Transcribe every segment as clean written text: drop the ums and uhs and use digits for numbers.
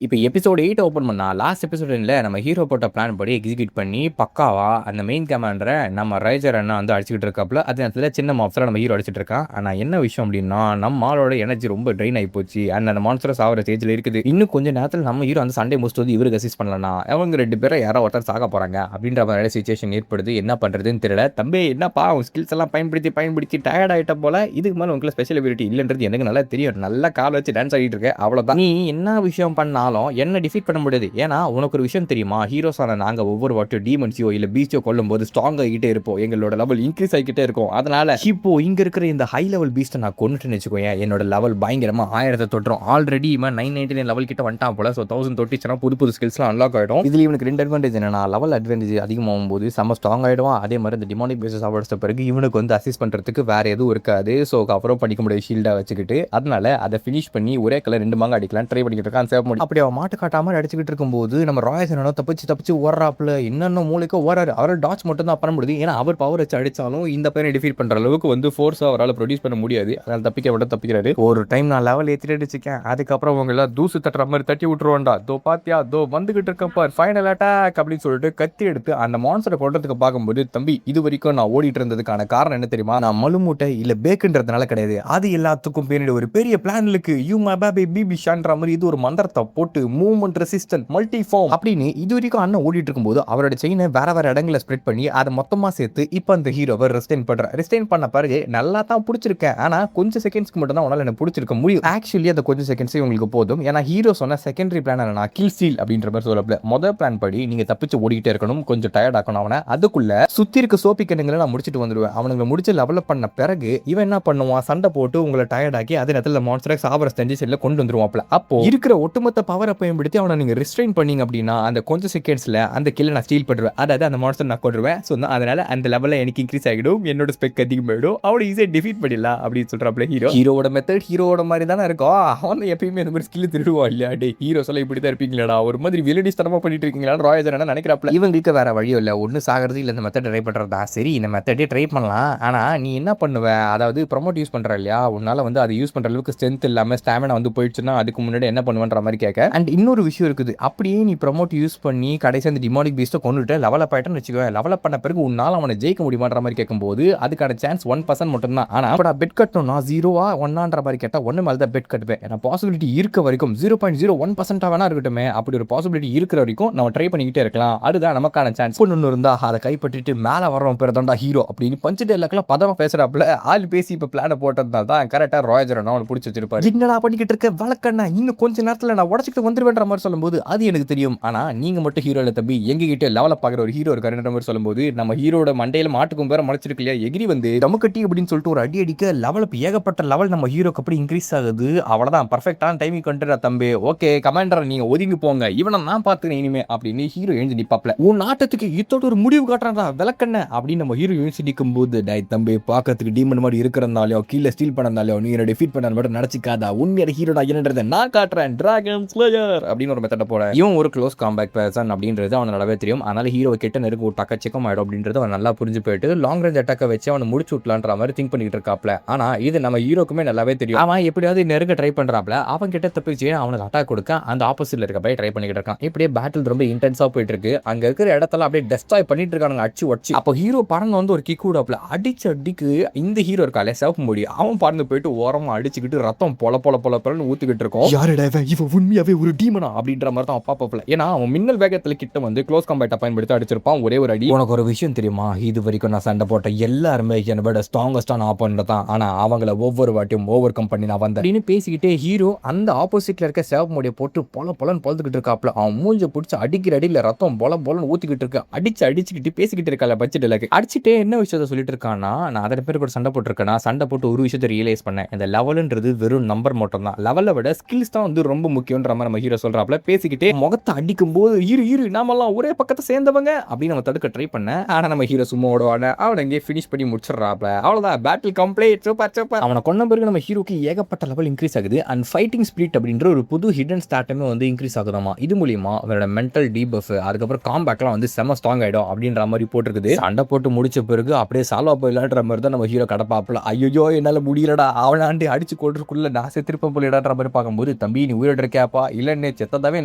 இப்ப episode 8 open பண்ணா, last episode எண்ட்ல நம்ம ஹீரோ போட்ட பிளான் படி எக்ஸிக்யூட் பண்ணி, பக்காவா அந்த மெயின் கமாண்டர நம்ம ரைசர் அண்ணா வந்து அடிச்சுக்கிட்டு இருக்காப்ல. அதே நேரத்துல சின்ன மாப்ஸர நம்ம ஹீரோ அடிச்சிட்டு இருக்கான். ஆனா என்ன விஷயம் அப்டின்னா, நம்ம ஆளோட எனர்ஜி ரொம்ப ட்ரெயின் ஆயி போச்சு. அண்ட் அந்த மான்ஸ்டர் சாவற ஸ்டேஜ்ல இருக்குது. இன்னும் கொஞ்ச நேரத்துல நம்ம ஹீரோ அந்த சண்டை முடிச்சுட்டு வந்து இவருக்கு அசிஸ்ட் பண்ணலனா, அவங்க 2 பேரும் யாரோ ஒருத்தர் சாக போறாங்க அப்டின்ற மாதிரி சிச்சுவேஷன் ஏற்படுது. என்ன பண்றதுன்னு தெரியல. தம்பி என்னப்பா உன் ஸ்கில்ஸ் எல்லாம் பயன்படுத்தி டயர்ட் ஆயிட்ட போல. இதுக்கு மேல உங்களுக்கு ஸ்பெஷல் எபிலிட்டி இல்லன்றது எனக்கு நல்லா தெரியும். நல்லா கால் வச்சு டான்ஸ் ஆடிட்டு இருக்க. அவ்வளவுதான். நீ என்ன விஷயம் பண்ணாலும் என்ன டிஃபீட் பண்ண முடியாது. ஏன்னா உனக்கு ஒரு விஷயம் தெரியுமா, ஹீரோஸான நாங்க ஒவ்வொரு வாட்டியும் டீமன்ஸையோ இல்ல பீஸ்டோ கொல்லும் போது ஸ்ட்ராங் ஆகிட்டே இருப்போம். எங்களோட லெவல் இன்க்ரீஸ் ஆகிட்டே இருக்கும். அதனால இப்போ இங்க இருக்கிற இந்த ஹை லெவல் பீஸ்ட்டை நான் கொண்டுட்டேன்னு வச்சுக்கோங்க, என்னோட லெவல் பயங்கரமா 1000 தொட்டுரும். ஆல்ரெடி இவன் 999 லெவல் கிட்ட வந்துட்டான் போல. ஸோ 1000 தொட்டிச்சுன்னா புது புது ஸ்கில்ஸ்லாம் அன்லாக் ஆகிடும். இதுல இவனுக்கு 2 அட்வான்டேஜ் என்னன்னா, லெவல் அட்வான்டேஜ் அதிகமாகும் போது செம்ம ஸ்ட்ராங் ஆகிடுவான். அதே மாதிரி இந்த டிமானிக் பேசஸ் ஆவடிச்ச பிறகு இவனுக்கு வந்து அசிஸ்ட் பண்றதுக்கு வேற எதுவும் இருக்காது. ஸோ அப்புறம் பண்ணிக்க முடியாது ஷீல்டா வச்சுக்கிட்டு. அதனால அதை ஃபினிஷ் பண்ணி ஒரே கலர் 2 மாங்க அடிக்கலாம் ட்ரை பண்ணிக்கிட்டு இருக்கான். சேவ் பண்ணி அப்படி அவன் மாட்டு காட்டாம அடிச்சுக்கிட்டு இருக்கும்போது நம்ம ராயசனோ தப்பிச்சு ஓடுறாப்புல. என்னென்ன மூளைக்கோ ஓடுறாரு. அவரால் டாச் மட்டும் தான் பண்ண முடியுது. ஏன்னா அவர் பவர் வச்சு அடிச்சாலும் இந்த பையனை டிஃபீட் பண்ற அளவுக்கு வந்து ஃபோர்ஸ் அவரால் ப்ரொடியூஸ் பண்ண முடியாது. அதனால தப்பிக்கிறாரு. ஒரு டைம் நான் லெவல் ஏற்றிட்டு அடிச்சுக்கேன். அதுக்கப்புறம் அவங்க எல்லாம் தூசு தட்டுற மாதிரி தட்டி விட்டுருவான்டா. தோ பாத்தியா தோ வந்துகிட்டு இருக்க பார் ஃபைனல் அட்டாக் அப்படின்னு சொல்லிட்டு கத்தி எடுத்து அந்த மான்ஸ்டரை கொண்டதுக்கு பார்க்கும்போது, தம்பி இது வரைக்கும் நான் ஓடிட்டு இருந்ததுக்கான காரணம் என்ன தெரியுமா, நான் மலுமூட்டை இல்ல பேக்குன்றதுனால கிடையாது. அது எல்லாத்துக்கும் பின்னாடி ஒரு பெரிய பிளான் இருக்கு. யூ மை பேபி பிபி ஷான்ற மாதிரி இது ஒரு மந்திரத்தை போட்டு மூவ்மெண்ட் ரெசிஸ்டன்ட் மல்டி ஃபார்ம் அப்படின்னு இது வரைக்கும் அண்ணன் ஓடிட்டு இருக்கும்போது அவரோட செயினை வேற இடங்களை ஸ்ப்ரெட் பண்ணி அதை மொத்தமா சேர்த்து இப்போ அந்த ஹீரோவை ரெஸ்டைன் பண்ண பிறகு நல்லா தான் பிடிச்சிருக்கேன். ஆனா கொஞ்சம் செகண்ட்ஸ்க்கு மட்டும் தான் உன்னால எனக்கு பிடிச்சிருக்க முடியும். ஆக்சுவலி அந்த கொஞ்சம் செகண்ட்ஸே உங்களுக்கு போதும். ஏன்னா ஹீரோ சொன்ன செகண்டரி பிளான் என்னன்னா கில் ஸ்டீல் அப்படின்ற மாதிரி சொல்லப்பல. முதல் பிளான் படி நீங்க தப்பிச்சு ஓடிக்கிட்டே இருக்கணும், கொஞ்சம் டயர்ட் ஆக்கணும் அவனை. அதுக்குள்ள சுத்தி இருக்க சோப்பி கண்ணுங்களை நான் முடிச்சுட்டு வந்துடுவேன். அவனுங்களை முடிச்சு லெவலப் பண்ண பிறகு இவன் என்ன பண்ணுவான், சண்டை போட்டு உங்களை டயர்ட் ஆக்கி அதே நேரத்தில் மான்ஸ்டர் சாவர செஞ்சில கொண்டு வந்துருவாப்ல. அப்போ இருக்கிற ஒட்டுமொத்த பவரை பயன்படுத்தி அவனை நீங்க ரெஸ்ட்ரெயின் பண்ணீங்க அப்படின்னா அந்த கொஞ்சம் செகண்ட்ஸ்ல அந்த கில்லை நான் ஸ்டீல் பண்ணுவேன். அதாவது அந்த மான்ஸ்டர் நான் கொண்டுருவேன். ஸோ அதனால அந்த லெவலில் எனக்கு இன்க்ரீஸ் ஆகிடும், என்னோட ஸ்பெக் அதிகமாகிடும், அவனை ஈஸியாக டிஃபீட் பண்ணிடலாம் அப்படின்னு சொல்றாப்ல ஹீரோட மெத்தட் ஹீரோட மாதிரி தானே இருக்கும். அவன் எப்பயுமே இந்த மாதிரி ஸ்கில் திருடுவான் இல்லையா. டே ஹீரோ சொல்ல இப்படி தான் இருப்பீங்களாடா, ஒரு மாதிரி வில்லடிஸ் தனமா பண்ணிட்டு இருக்கீங்களா ராயசன் நினைக்கிறாப்ல. இவங்களுக்கு வேற வழியும் இல்லை, ஒன்று சாகிறது இல்லை இந்த மெத்தட் ட்ரை பண்றதா. சரி இந்த மெத்தடே ட்ரை பண்ணலாம். ஆனா நீ என்ன பண்ணுவ, அதாவது ப்ரொமோட் யூஸ் பண்ற இல்லையா, உன்னால வந்து அதை யூஸ் பண்ற அளவுக்கு ஸ்ட்ரென்த் இல்லாம ஸ்டாமினா வந்து போயிடுச்சுன்னா அதுக்கு முன்னாடி என்ன பண்ணுவன்ற மாதிரி கேட்க. அண்ட் இன்னொரு விஷயம் இருக்குது, அப்படியே நீ ப்ரொமோட் யூஸ் பண்ணி கடைசி அந்த டிமானிக் பீஸ்ட்டை கொண்டுட்டு லெவலப் ஆயிட்டேன்னு வச்சுக்கோங்க. லெவலப் பண்ண பிறகு உன்னால் அவனை ஜெயிக்க முடியுமான்ற மாதிரி கேட்கும்போது அதுக்கான சான்ஸ் 1% மட்டும் தான். ஆனால் இப்போ பெட் கட்டணும்னா 0வா 1ன்ற மாதிரி கேட்டால் 1 மேலே தான் பெட் கட்டுவேன். ஏன்னா பாசிபிலிட்டி இருக்க வரைக்கும் 0.01% வேணா இருக்கட்டுமே, அப்படி ஒரு பாசிபிலிட்டி இருக்கிற வரைக்கும் நம்ம ட்ரை பண்ணிக்கிட்டே இருக்கலாம். அதுதான் நமக்கான சான்ஸ். ஒன்று இருந்தா அதை கைப்பற்றிட்டு மேலே வரவன் பேர் தான்டா ஹீரோ அப்படின்னு பஞ்சுட்டு எல்லாக்கெல்லாம் பதமா பேசுறாப்புல. ஆள் பேசி இப்போ பிளானை போட்டதுனால தான் கரெக்டாக ராயஜர் அவனை பிடிச்சி வச்சிருப்பாரு. என்னடா பண்ணிக்கிட்டு இருக்க வழக்கண்ணா, இன்னும் கொஞ்ச நேரத்தில் நான் உடச்சிட்டு வந்துருவேன்ற மாதிரி சொல்லும்போது அது எனக்கு தெரியும். ஆனால் நீங்க மட்டும் ஹீரோ இல்லை தம்பி, எங்ககிட்ட லெவலப் ஆகிற ஒரு ஹீரோ இருக்காருன்ற மாதிரி சொல்லும்போது நம்ம ஹீரோட மண்டையில மாட்டுக்கும் பேர முளைச்சிருக்கு இல்லையா, எகிரி வந்து தமுக்கட்டி அப்படின்னு சொல்லிட்டு ஒரு அடி அடிக்க லெவலப் ஏகப்பட்ட லெவல் நம்ம ஹீரோக்கு அப்படி இன்க்ரீஸ் ஆகுது. அவ்வளவுதான் பர்ஃபெக்டான டைமிங் கொண்டுற தம்பி. ஓகே கமாண்டர் நீங்க ஒதுங்கி போங்க, இவனை நான் பார்த்துக்கிறேன் இனிமே அப்படின்னு ஹீரோ எழுந்து நிப்பாப்ல. உன் நாட்டத்துக்கு இதோட ஒரு முடிவு காட்டுறான்டா விளக்கண்ண அப்படின்னு நம்ம ஹீரோ எழுந்து நிற்கும் போது, டை தம்பி பார்க்கறதுக்கு டீமன் மாதிரி இருக்கிறனாலையோ கீழே ஸ்டீல் பண்ணனாலையோ நீ என்ன டிஃபீட் பண்ண மட்டும் நினைச்சிக்காதா, உண்மையான ஹீரோடா என்னன்றதை நான் காட்டுறேன் டிராகன் ஸ்லேயர் அப்படின்னு ஒரு மெத்தட போறேன். இவன் ஒரு க்ளோஸ் காம்பேக்ட் பர்சன் அப்படின்றது அவன் நல்லாவே தெரியும். அதனால ஹீரோவை கிட்ட நெருங்க ஒரு டக்கச்சிக்கம் ஆயிடும் அப்படின்றது அவன் நல்லா புரிஞ்சு போயிட்டு லாங் ரேஞ்ச் அட்டாக்கை வச்சு அவனை முடிச்சு விட்டலான்ற மாதிரி திங்க் பண்ணிட்டு இருக்காப்ல. ஆனா இது நம்ம ஹீரோக்குமே நல்லாவே தெரியும். அவன் எப்படியாவது நெருங்க ட்ரை பண்றாப்ல. அவன் கிட்ட தப்பிச்சு அவனுக்கு அட்டாக் கொடுக்க அந்த ஆப்போசிட்ல இருக்க போய் ட்ரை பண்ணிக்கிட்டு இருக்கான். இப்படியே பேட்டில் ரொம்ப இன்டென்ஸா போயிட்டு இருக்கு. அங்க இருக்கிற இடத்துல அப்படியே டெஸ்ட்ராய் பண்ணிட்டு இருக்கானுங்க அடிச்சு வச்சு. அப்போ ஹீரோ பறந்து வந்து ஒரு கிக் விடாப்ல. அடிச்சு அடிக்கு இந்த ஹீரோ இருக்காலே சிவப்பு முடி, அவன் பறந்து போயிட்டு ஓரமா அடிச்சுக்கிட்டு ரத்தம் பொல பொல பொல பொலன்னு ஊத்திக்கிட்டு இருக்கும். யாருடா இவன் உண்மையாவே ஒரு டீமனா அப்படின்ற மாதிரி தான் பாப்பல. ஏன்னா அவன் மின்னல் வேகத்துல கிட்ட வந்து க்ளோஸ் காம்பேட்டை பயன்படுத்தி அடிச்சிருப்பான் ஒரே ஒரு அடி. உனக்கு ஒரு விஷயம் தெரியுமா, இது வரைக்கும் நான் சண்டை போட்ட எல்லாருமே என்னை விட ஸ்ட்ராங்கஸ்டான ஆப்போனன்ட் தான். ஆனா அவங்கள ஒவ்வொரு வாட்டியும் ஓவர் கம் பண்ணி நான் வந்தேன் அப்படின்னு பேசிக்கிட்டே ஹீரோ அந்த ஆப்போசிட்ல இருக்க சேவ் மோடியை போட்டு பொல பொலன்னு பொழுதுகிட்டு இருக்காப்ல. அவன் மூஞ்ச பிடிச்சி அடிக்கிற அடியில ரத்தம் பொல பொலன்னு ஊத்திக்கிட்டு இருக்கு. அடிச்சுக்கிட்டு பேசிக்கிட்டு இருக்கல பட்ஜெட் இலக்கு அடிச்சுட்டே என்ன விஷயத்த சொல்லிட்டு இருக்கான்னா, நான் அதனை பேர் கூட சண்டை போட்டிருக்கேன். சண்டை போட்டு ஒரு விஷயத்தை ரியலைஸ் பண்ணேன், இந்த லெவல்ன்றது வெறும் நம்பர் மட்டும் தான், லெவலை விட ஸ்கில்ஸ் தான் வந்து ரொம்ப முக்கியன்ற மாதிரி நம்ம ஹீரோ சொல்றாப்ல. பேசிக்கிட்டே முகத்தை அடிக்கும் போது இரு நாமெல்லாம் ஒரே பக்கத்தை சேர்ந்தவங்க அப்படின்னு நம்ம தடுக்க ட்ரை பண்ண. ஆனா நம்ம ஹீரோ சும்மா ஓடுவான அவனை இங்கே ஃபினிஷ் பண்ணி முடிச்சிடறாப்ல. அவ்வளவுதான் பேட்டில் கம்ப்ளீட். சூப்பர். அவனை கொண்ட பிறகு நம்ம ஹீரோக்கு ஏகப்பட்ட லெவல் இன்க்ரீஸ் ஆகுது. அண்ட் ஃபைட்டிங் ஸ்பிரிட் அப்படின்ற ஒரு புது ஹிடன் ஸ்டார்ட்டுமே வந்து இன்க்ரீஸ் ஆகுதாமா. இது மூலியமா அவனோட மென்டல் டீபஃப் அதுக்கப்புறம் காம்பேக்ட்லாம் வந்து செம ஸ்ட்ராங் ஆயிடும் அப்படின்ற மாதிரி போட்டிருக்குது. சண்டை போட்டு முடிச்ச பிறகு அப்படியே சால்வா போயிடலான்ற மாதிரி தான் நம்ம ஹீரோ கடப்பாப்ல. ஐயோ என்னால முடியலடா, அவனாண்டி அடிச்சு கொள்றதுக்குள்ள நான் செத்திருப்பேன் போலிடான்ற மாதிரி பார்க்கும்போது, தம்பி நீ உயிரோட இருக்கியாப்பா, இல்லன்னு செத்ததாவே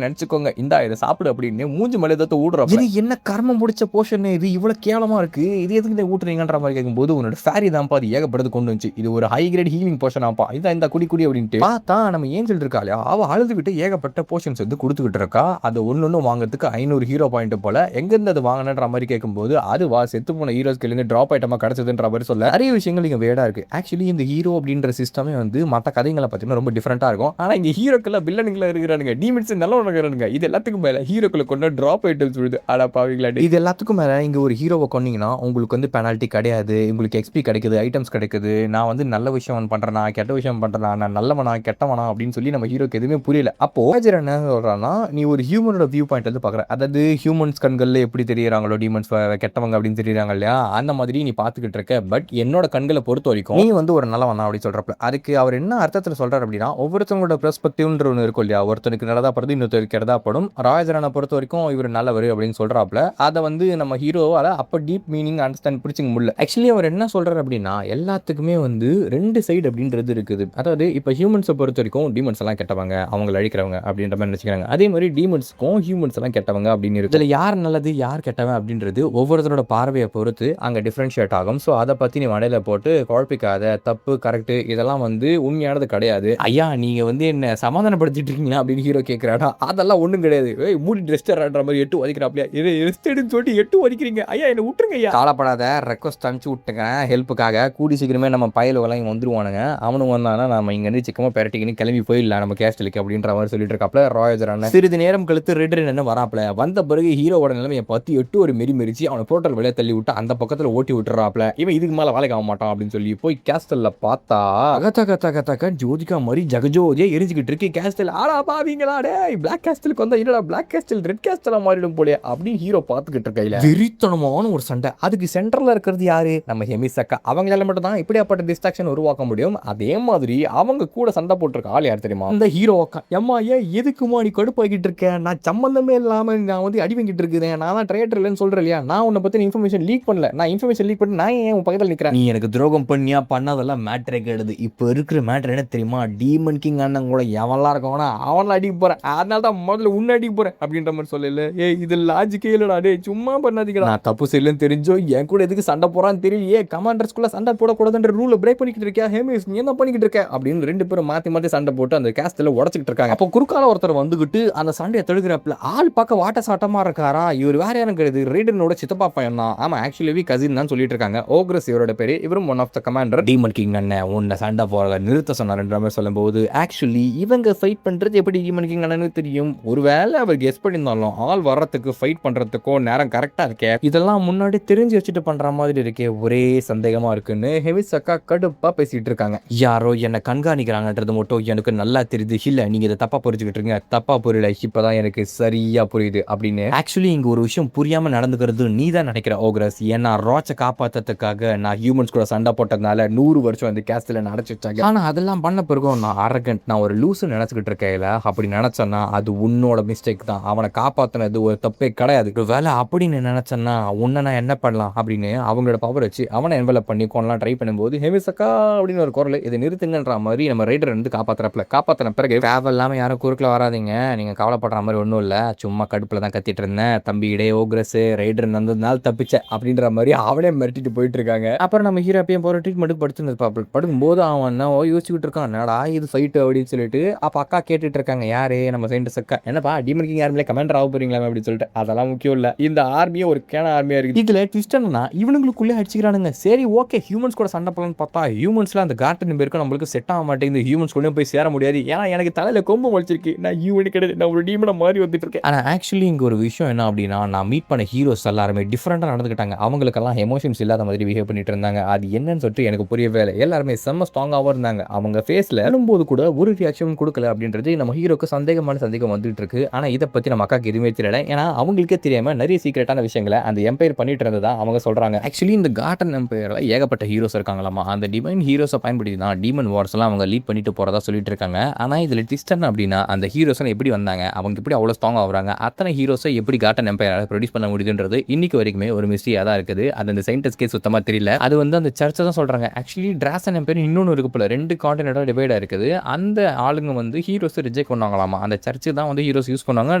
நினைச்சுக்கோங்க, இந்தா இதை சாப்பிடு அப்படின்னு மூஞ்சி மேல ஏதாவது ஊடுறா. இது என்ன கர்மம் முடிச்ச போர்ஷன், இது இவ்வளவு கேவலமா இருக்கு, இது எதுக்கு ஊட்டுறீங்கன்ற மாதிரி கேட்கும்போது உன்னோட ஃபேரி தான்ப்பா அது ஏகப்பட்டது கொண்டு வந்துச்சு, இது ஒரு ஹை கிரேட் ஹீலிங் போர்ஷன் ஆப்பா, இதான் இந்த குடி குடி அப்படின்ட்டு பார்த்தா நம்ம ஏஞ்சல் இருக்காளா, அவ அழுதுகிட்டு ஏகப்பட்ட போர்ஷன்ஸ் வந்து கொடுத்துக்கிட்டு இருக்கா. அது ஒன்னொன்னு வாங்குறதுக்கு 500 ஹீரோ பாயிண்ட் போல. எங்க இருந்து அது வாங்கினன்ற மாதிரி கேட்கும்போது அதுவா செத்து போன ஹீரோஸ்க்கு இருந்து டிராப் ஐட்டமா கிடைச்சதுன்ற மாதிரி சொல்ல நிறைய விஷயங்கள் இங்க வேடா இருக்கு. ஆக்சுவலி இந்த ஹீரோ அப்படின்ற சிஸ்டமே வந்து மற்ற கதைகளை பார்த்தீங்கன்னா ரொம்ப டிஃபரெண்டா இருக்கும். ஆனா இங்க ஹீரோக்கெல்லாம் வில்லனுங்களா இருக்கிறானுங்க, டீமன்ஸ் நல்லவங்க இருக்கிறானுங்க. இது எல்லாத்துக்கும் மேல ஹீரோக்களை கொண்ட டிராப் ஐட்டம்ஸ் விடுது. அட பாவீங்களா, இது எல்லாத்துக்கும் மேல இங்க ஒரு ஹீரோவை கொன்னீங்கன்னா உங்களுக்கு வந்து பெனால்ட்டி கிடையாது, உங்களுக்கு எக்ஸ்பி கிடைக்குது, ஐட்டம்ஸ் கிடைக்குது. நான் வந்து நல்ல விஷயம் பண்றேனா கெட்ட விஷயம் பண்றேனா, நான் நல்லவனா கெட்டவனா அப்படின்னு சொல்லி நம்ம ஹீரோக்கு எதுவுமே புரியல. அப்போ என்ன சொல்றான்னா, நீ ஒரு ஹியூமனோட வியூ பாயிண்ட் வந்து பாக்குற, அதாவது ஹியூமன்ஸ் கண்கள்ல எப்படி தெரியுறாங்களோ டீமன்ஸ் கெட்டவங்க அப்படின்னு தெரியுறாங்க இல்லையா, அந்த மாதிரி நீ பாத்துக்கிட்டு இருக்க. பட் என்னோட கண்களை பொறுத்த வரைக்கும் நீ வந்து ஒரு நல்லவனா அப்படி சொல்றப்ப அதுக்கு அவர் என்ன அர்த்தத்தில் சொல்றாரு அப்படின்னா, ஒவ்வொருத்தவங்களோட பெர்ஸ்பெக்டிவ்ன்ற ஒன்று இருக்கும் இல்லையா, ஒருத்தனுக்கு நல்லதா படுது இன்னொருத்தருக்கு கெட்டதா படும். ராஜரனை பொறுத்த வரைக்கும் இவர் நல்லவர் அப்படின்னு சொல்றாப்ல, அதை வந்து நம்ம ஹீரோவால அப்ப டீப் மீனிங் அண்டர்ஸ்டாண்ட் பிடிச்சிக்க முடியல. ஆக்சுவலி அவர் என்ன சொல்றாரு அப்படின்னா, எல்லாத்துக்குமே வந்து ரெண்டு சைடு அப்படின்றது இருக்குது. அதாவது இப்போ ஹியூமன்ஸை பொறுத்த வரைக்கும் டீமன்ஸ் எல்லாம் கெட்டவங்க, அவங்களை அழிக்கிறவங்க அப்படின்ற மாதிரி நினைச்சுக்கிறாங்க. அதே மாதிரி டீமன்ஸ்க்கும் ஹியூமன்ஸ் எல்லாம் கெட்டவங்க அப்படின்னு இருக்கு. இதுல யார் நல்லது யார் கெட்டவன் அப்படின்றது ஒவ்வொருத்தரோட பார்வையை பொறுத்து அங்க டிஃபரன்ஷியேட் ஆகும். ஸோ அதை பத்தி நீ மடையில போட்டு குழப்பிக்காத. தப்பு கரெக்ட் இதெல்லாம் வந்து உண்மையானது கிடையாது. ஐயா நீங்க வந்து என்ன சமாதானப்படுத்திட்டு இருக்கீங்களா அப்படின்னு ஹீரோ கேட்கிறாடா. அதெல்லாம் ஒண்ணும் கிடையாது, மூடி ரெஸ்டர்ன்ற மாதிரி 8 வதிக்கிறாப்லையா, ரெஸ்ட் எடுன்னு சொல்லிட்டு 8 வதிக்கிறீங்க, ஐயா என்ன விட்டுருங்க ஐயா. காலப்படாத, ரெக்வஸ்ட் அனுப்பிச்சு விட்டுங்க ஹெல்ப்புக்காக. கூடி சீக்கிரமே நம்ம பயலுவெல்லாம் இங்கே வந்துருவானுங்க. அவனுக்கு வந்தானா நம்ம இங்க இருந்து சிக்கமா பெரட்டிக்கின்னு கிளம்பி போயிடலாம் நம்ம கேஸ்டலுக்கு அப்படின்ற மாதிரி சொல்லிட்டு இருக்காப்ல ராயஜரான. சிறிது நேரம் கழித்து ரெட் என்ன வராப்ல. வந்த பிறகு ஹீரோவோட நிலைமையை பார்த்து 8 ஒரு மெரிச்சு அவனை போர்ட்டல் வெளியே தள்ளி விட்டு அந்த பக்கத்துல ஓட்டி விட்டுறாப்ல. இவன் இதுக்கு மேல வேலைக்கு ஆக மாட்டான் அப்படின்னு சொல்லி போய் கேஸ்டல்ல பார்த்தா அகத்தக ஜோதிகா மாதிரி ஜகஜோதியா எரிஞ்சுக்கிட்டு இருக்கு கேஸ்டல். ஆடா பாவீங்களா டே, பிளாக் கேஸ்டலுக்கு வந்தா என்னடா பிளாக் கேஸ்டல் ரெட் கேஸ்டலா மாறிடும் போலே அப்படின்னு ஹீரோ பார்த்துக்கிட்டு இருக்கையில வெறித்தனமான ஒரு சண்டை. அதுக்கு சென்டர்ல இருக்கிறது யாரு, நம்ம ஹெமிசக்கா. அவங்களால மட்டும் தான் இப்படியாப்பட்ட டிஸ்ட்ராக்ஷன் உருவாக்க முடியும். அதே மாதிரி அவங்க கூட சண்டை போட்டிருக்க ஆள் யார் தெரியுமா, இந்த ஹீரோ அக்கா. எம்மா ஏன் எதுக்குமா நீ கடுப்பாகிட்டு இருக்கேன், நான் சம்பந்தமே இல்லாம நான் வந்து அடி வாங்கிட்டு இருக்கேன், நான் தான் ட்ரேடர் இல்லைன்னு சொல்றேன் இல்லையா, நான் உன்னை பத்தி இன்ஃபர்மேஷன் லீக் பண்ணல, நான் இன்ஃபர்மேஷன் லீக் பண்ணி நான் ஏன் உன் பக்கத்தில் நிற்கிறேன், நீ எனக்கு துரோகம் பண்ணியா பண்ணதெல்லாம் மேட்ரே கிடையாது. இப்போ இருக்கிற மேட்ரு என்ன தெரியுமா, டீமன் கிங் அண்ணன் கூட எவன்லாம் இருக்கவனா அவன்லாம் அடிக்க போறேன், அதனால தான் முதல்ல உன்னை அடிக்க போறேன் அப்படின்ற மாதிரி சொல்லல. ஏ இது லாஜிக்கே இல்லடா டே, சும்மா பண்ணாதீங்க, நான் தப்பு செய்யலன்னு தெரிஞ்சோ என் கூட எதுக்கு சண்டை போறான்னு தெரியல, ஏ கமாண்டர்ஸ்குள்ள சண்டை போடக்கூடாதுன்ற ரூலை பிரேக் பண்ணிக்கிட்டு இருக்கியா ஹேமிஸ், நீ என்ன பண்ணிக்கிட்டு இருக்க அப்படின்னு ரெண்டு பேரும் மாத்தி சண்டை போட்டு அந்த கேஸ்ட்ல உடச்சிக்கிட்டு இருக்காங்க. அப்போ குறுக்கால ஒருத்தர் வந்துகிட்டு அந்த சண்டையை தடுக்கிறப்பல ஆள் பார்க்க வாட்ட சாட்டமா இருக்காரா, இவர் வேற யாரும் கிடையாது ரீடனோட சித்தப்பா பையன் தான். ஆமா ஆக்சுவலி கசின் தான் சொல்லிட்டு இருக்காங்க. ஓக்ரஸ் இவரோட பேரு, இவரும் one of the commander. Demon king அண்ணன் உன்னை சண்டை போறத நிறுத்த சொன்னார்ன்ற மாதிரி சொல்லும்போது ஆக்சுவலி இவங்க ஃபைட் பண்றது எப்படி டீமன் கிங் அண்ணனு தெரியும். ஒருவேளை அவர் கெஸ் பண்ணியிருந்தாலும் ஆள் வர்றதுக்கு ஃபைட் பண்றதுக்கோ நேரம் கரெக்டா இருக்கே, இதெல்லாம் முன்னாடி தெரிஞ்சு வச்சுட்டு பண்ற மாதிரி இருக்கே, ஒரே சந்தேகமா இருக்குன்னு ஹெமிசக்கா கடுப்பா பேசிட்டு இருக்காங்க. யாரோ என்ன கண்காணிக்கிறாங்கன்றது மட்டும் எனக்கு நல்லா தெரியுது, இல்ல நீங்க இதை தப்பா புரிஞ்சுக்கிட்டு இருக்கீங்க, தப்பா புரியல, இப்பதான் எனக்கு சரியா புரியுது அப்படின்னு. ஆக்சுவலி இங்க ஒரு விஷயம் புரியாம நடந்துக்கிறது நீ தான் நினைக்கிற ஓக்ரஸ். ஏன்னா ராச்சை காப்பாத்துறதுக்காக நான் ஹியூமன்ஸ் கூட சண்டை போட்டதுனால 100 வருஷம் அந்த கேஸ்ட்ல அடைச்சு வச்சாங்க. ஆனா அதெல்லாம் பண்ண பிறகும் நான் அரகண்ட், நான் ஒரு லூசு நினைச்சுக்கிட்டு இருக்கேன். அப்படி நினைச்சேன்னா அது உன்னோட மிஸ்டேக் தான், அவனை காப்பாத்தினது ஒரு தப்பே கிடையாது. வேலை அப்படின்னு நினைச்சேன்னா உன்னை நான் என்ன பண்ணலாம் அப்படின்னு அவங்களோட பவர் வச்சு அவனை என்வெலப் பண்ணி கொள்ளலாம் ட்ரை பண்ணும்போது ஹெமிசக்கா அப்படின்னு ஒரு குரல் இதை நிறுத்துங்கன்ற மாதிரி நம்ம ரைடர் வந்து காப்பாத்தின பிறகு தேவையில்லாம யாரும் குறுக்கில் வராதிங்க, நீங்க கவலைப்படுற மாதிரி ஒன்றும் இல்லை, சும்மா கடுப்புல தான் கத்திட்டு இருந்தேன், தம்பி இடே ஓக்ரஸ் ரைடர் நந்ததுனால தப்பிச்ச அப்படின்ற மாதிரி அவனே மிரட்டிட்டு போயிட்டு இருக்காங்க. அப்புறம் நம்ம ஹீரோப்பையும் போற ட்ரீட்மெண்ட்டுக்கு படுத்துருந்தது படுக்கும்போது அவன் யோசிச்சுக்கிட்டு இருக்கான், என்னடா இது ஃபைட்டு அப்படின்னு சொல்லிட்டு. அப்ப அக்கா கேட்டுட்டு இருக்காங்க, யாரு நம்ம சயின்டிஸ்ட் அக்கா, என்னப்பா டீமன் கிங் ஆர்மியில கமாண்டர் ஆக போறீங்களா அப்படின்னு சொல்லிட்டு. அதெல்லாம் முக்கியம் இல்ல, இந்த ஆர்மியே ஒரு கேன ஆர்மியா இருக்கு. இதுல ட்விஸ்ட் என்னன்னா இவனுங்களுக்குள்ளே அடிச்சுக்கிறானுங்க. சரி ஓகே ஹியூமன்ஸ் கூட சண்டை போடலாம்னு பார்த்தா ஹியூமன்ஸ்ல அந்த கார்டன் பேருக்கு நம்மளுக்கு செட் ஆக மாட்டேங்குது, ஹியூமன்ஸ் கூட போய் சேர முடியாது, ஏன்னா எனக்கு தலையில கொம்பு வச்சிருக்கு, நான் ஹியூமன் கிடையாது, நான் ஒரு டீமனை மாதிரி வந்துட்டு இருக்கேன். ஆனா ஆக்சுவலி இங்க ஒரு விஷயம் என்ன அப்படின்னா, நான் மீட் பண்ண ஹீரோஸ் எல்லாருமே டிஃப்ரெண்டா நடந்துக்கிட்டாங்க, அவங்களுக்கெல்லாம் எமோஷன்ஸ் இல்லாத மாதிரி பிஹேவ் பண்ணிட்டு இருந்தாங்க. அது என்னன்னு சொல்லிட்டு எனக்கு புரியவே இல்லை. எல்லாருமே செம்ம ஸ்ட்ராங்காகவும் இருந்தாங்க. அவங்க ஃபேஸ்ல எழும்போது கூட ஒரு ரியாக்ஷன் கொடுக்கல அப்படின்றது நம்ம ஹீரோக்கு சந்தேகம் வந்துட்டு இருக்கு. ஆனா இதை பத்தி நம்ம அக்காக்கு எதுவுமே தெரியல, ஏன்னா அவங்களுக்கே தெரியாம நிறைய சீக்கிரட்டான விஷயங்களை அந்த எம்பையர் பண்ணிட்டு இருந்ததா அவங்க சொல்றாங்க. ஆக்சுவலி இந்த கார்டன் எம்பையர்ல ஏகப்பட்ட ஹீரோஸ் இருக்காங்களாமா. அந்த டிவைன் ஹீரோஸை பயன்படுத்தி தான் டீமன் வார்ஸ் எல்லாம் அவங்க லீட் பண்ணிட்டு போறதா சொல்லிட்டு இருக்காங்க. ஆனா இதுல ட்விஸ்ட் என்ன அப்படின்னா, அந்த ஹீரோஸ் எப்படி வந்தாங்க, அவங்க எப்படி அவ்வளவு ஸ்ட்ராங் ஆகுறாங்க, அத்தனை ஹீரோஸை எப்படி கார்டன் எம்பையரால ப்ரொடியூஸ் பண்ண முடியுதுன்றது இன்னைக்கு வரைக்குமே ஒரு மிஸ்ட்ரியா தான் இருக்குது. அது அந்த சயின்டிஸ்ட்கே சுத்தமா தெரியல. அது வந்து அந்த சர்ச்சை தான் சொல்றாங்க. ஆக்சுவலி டிராசன் எம்பையர் இன்னொன்று இருக்கு போல, 2 கான்டினென்டா டிவைடா இருக்குது. அந்த ஆளுங்க வந்து ஹீரோஸ் ரிஜெக்ட் பண்ணுவாங்களாமா. அந்த சர்ச் தான் வந்து ஹீரோஸ் யூஸ் பண்ணுவாங்க.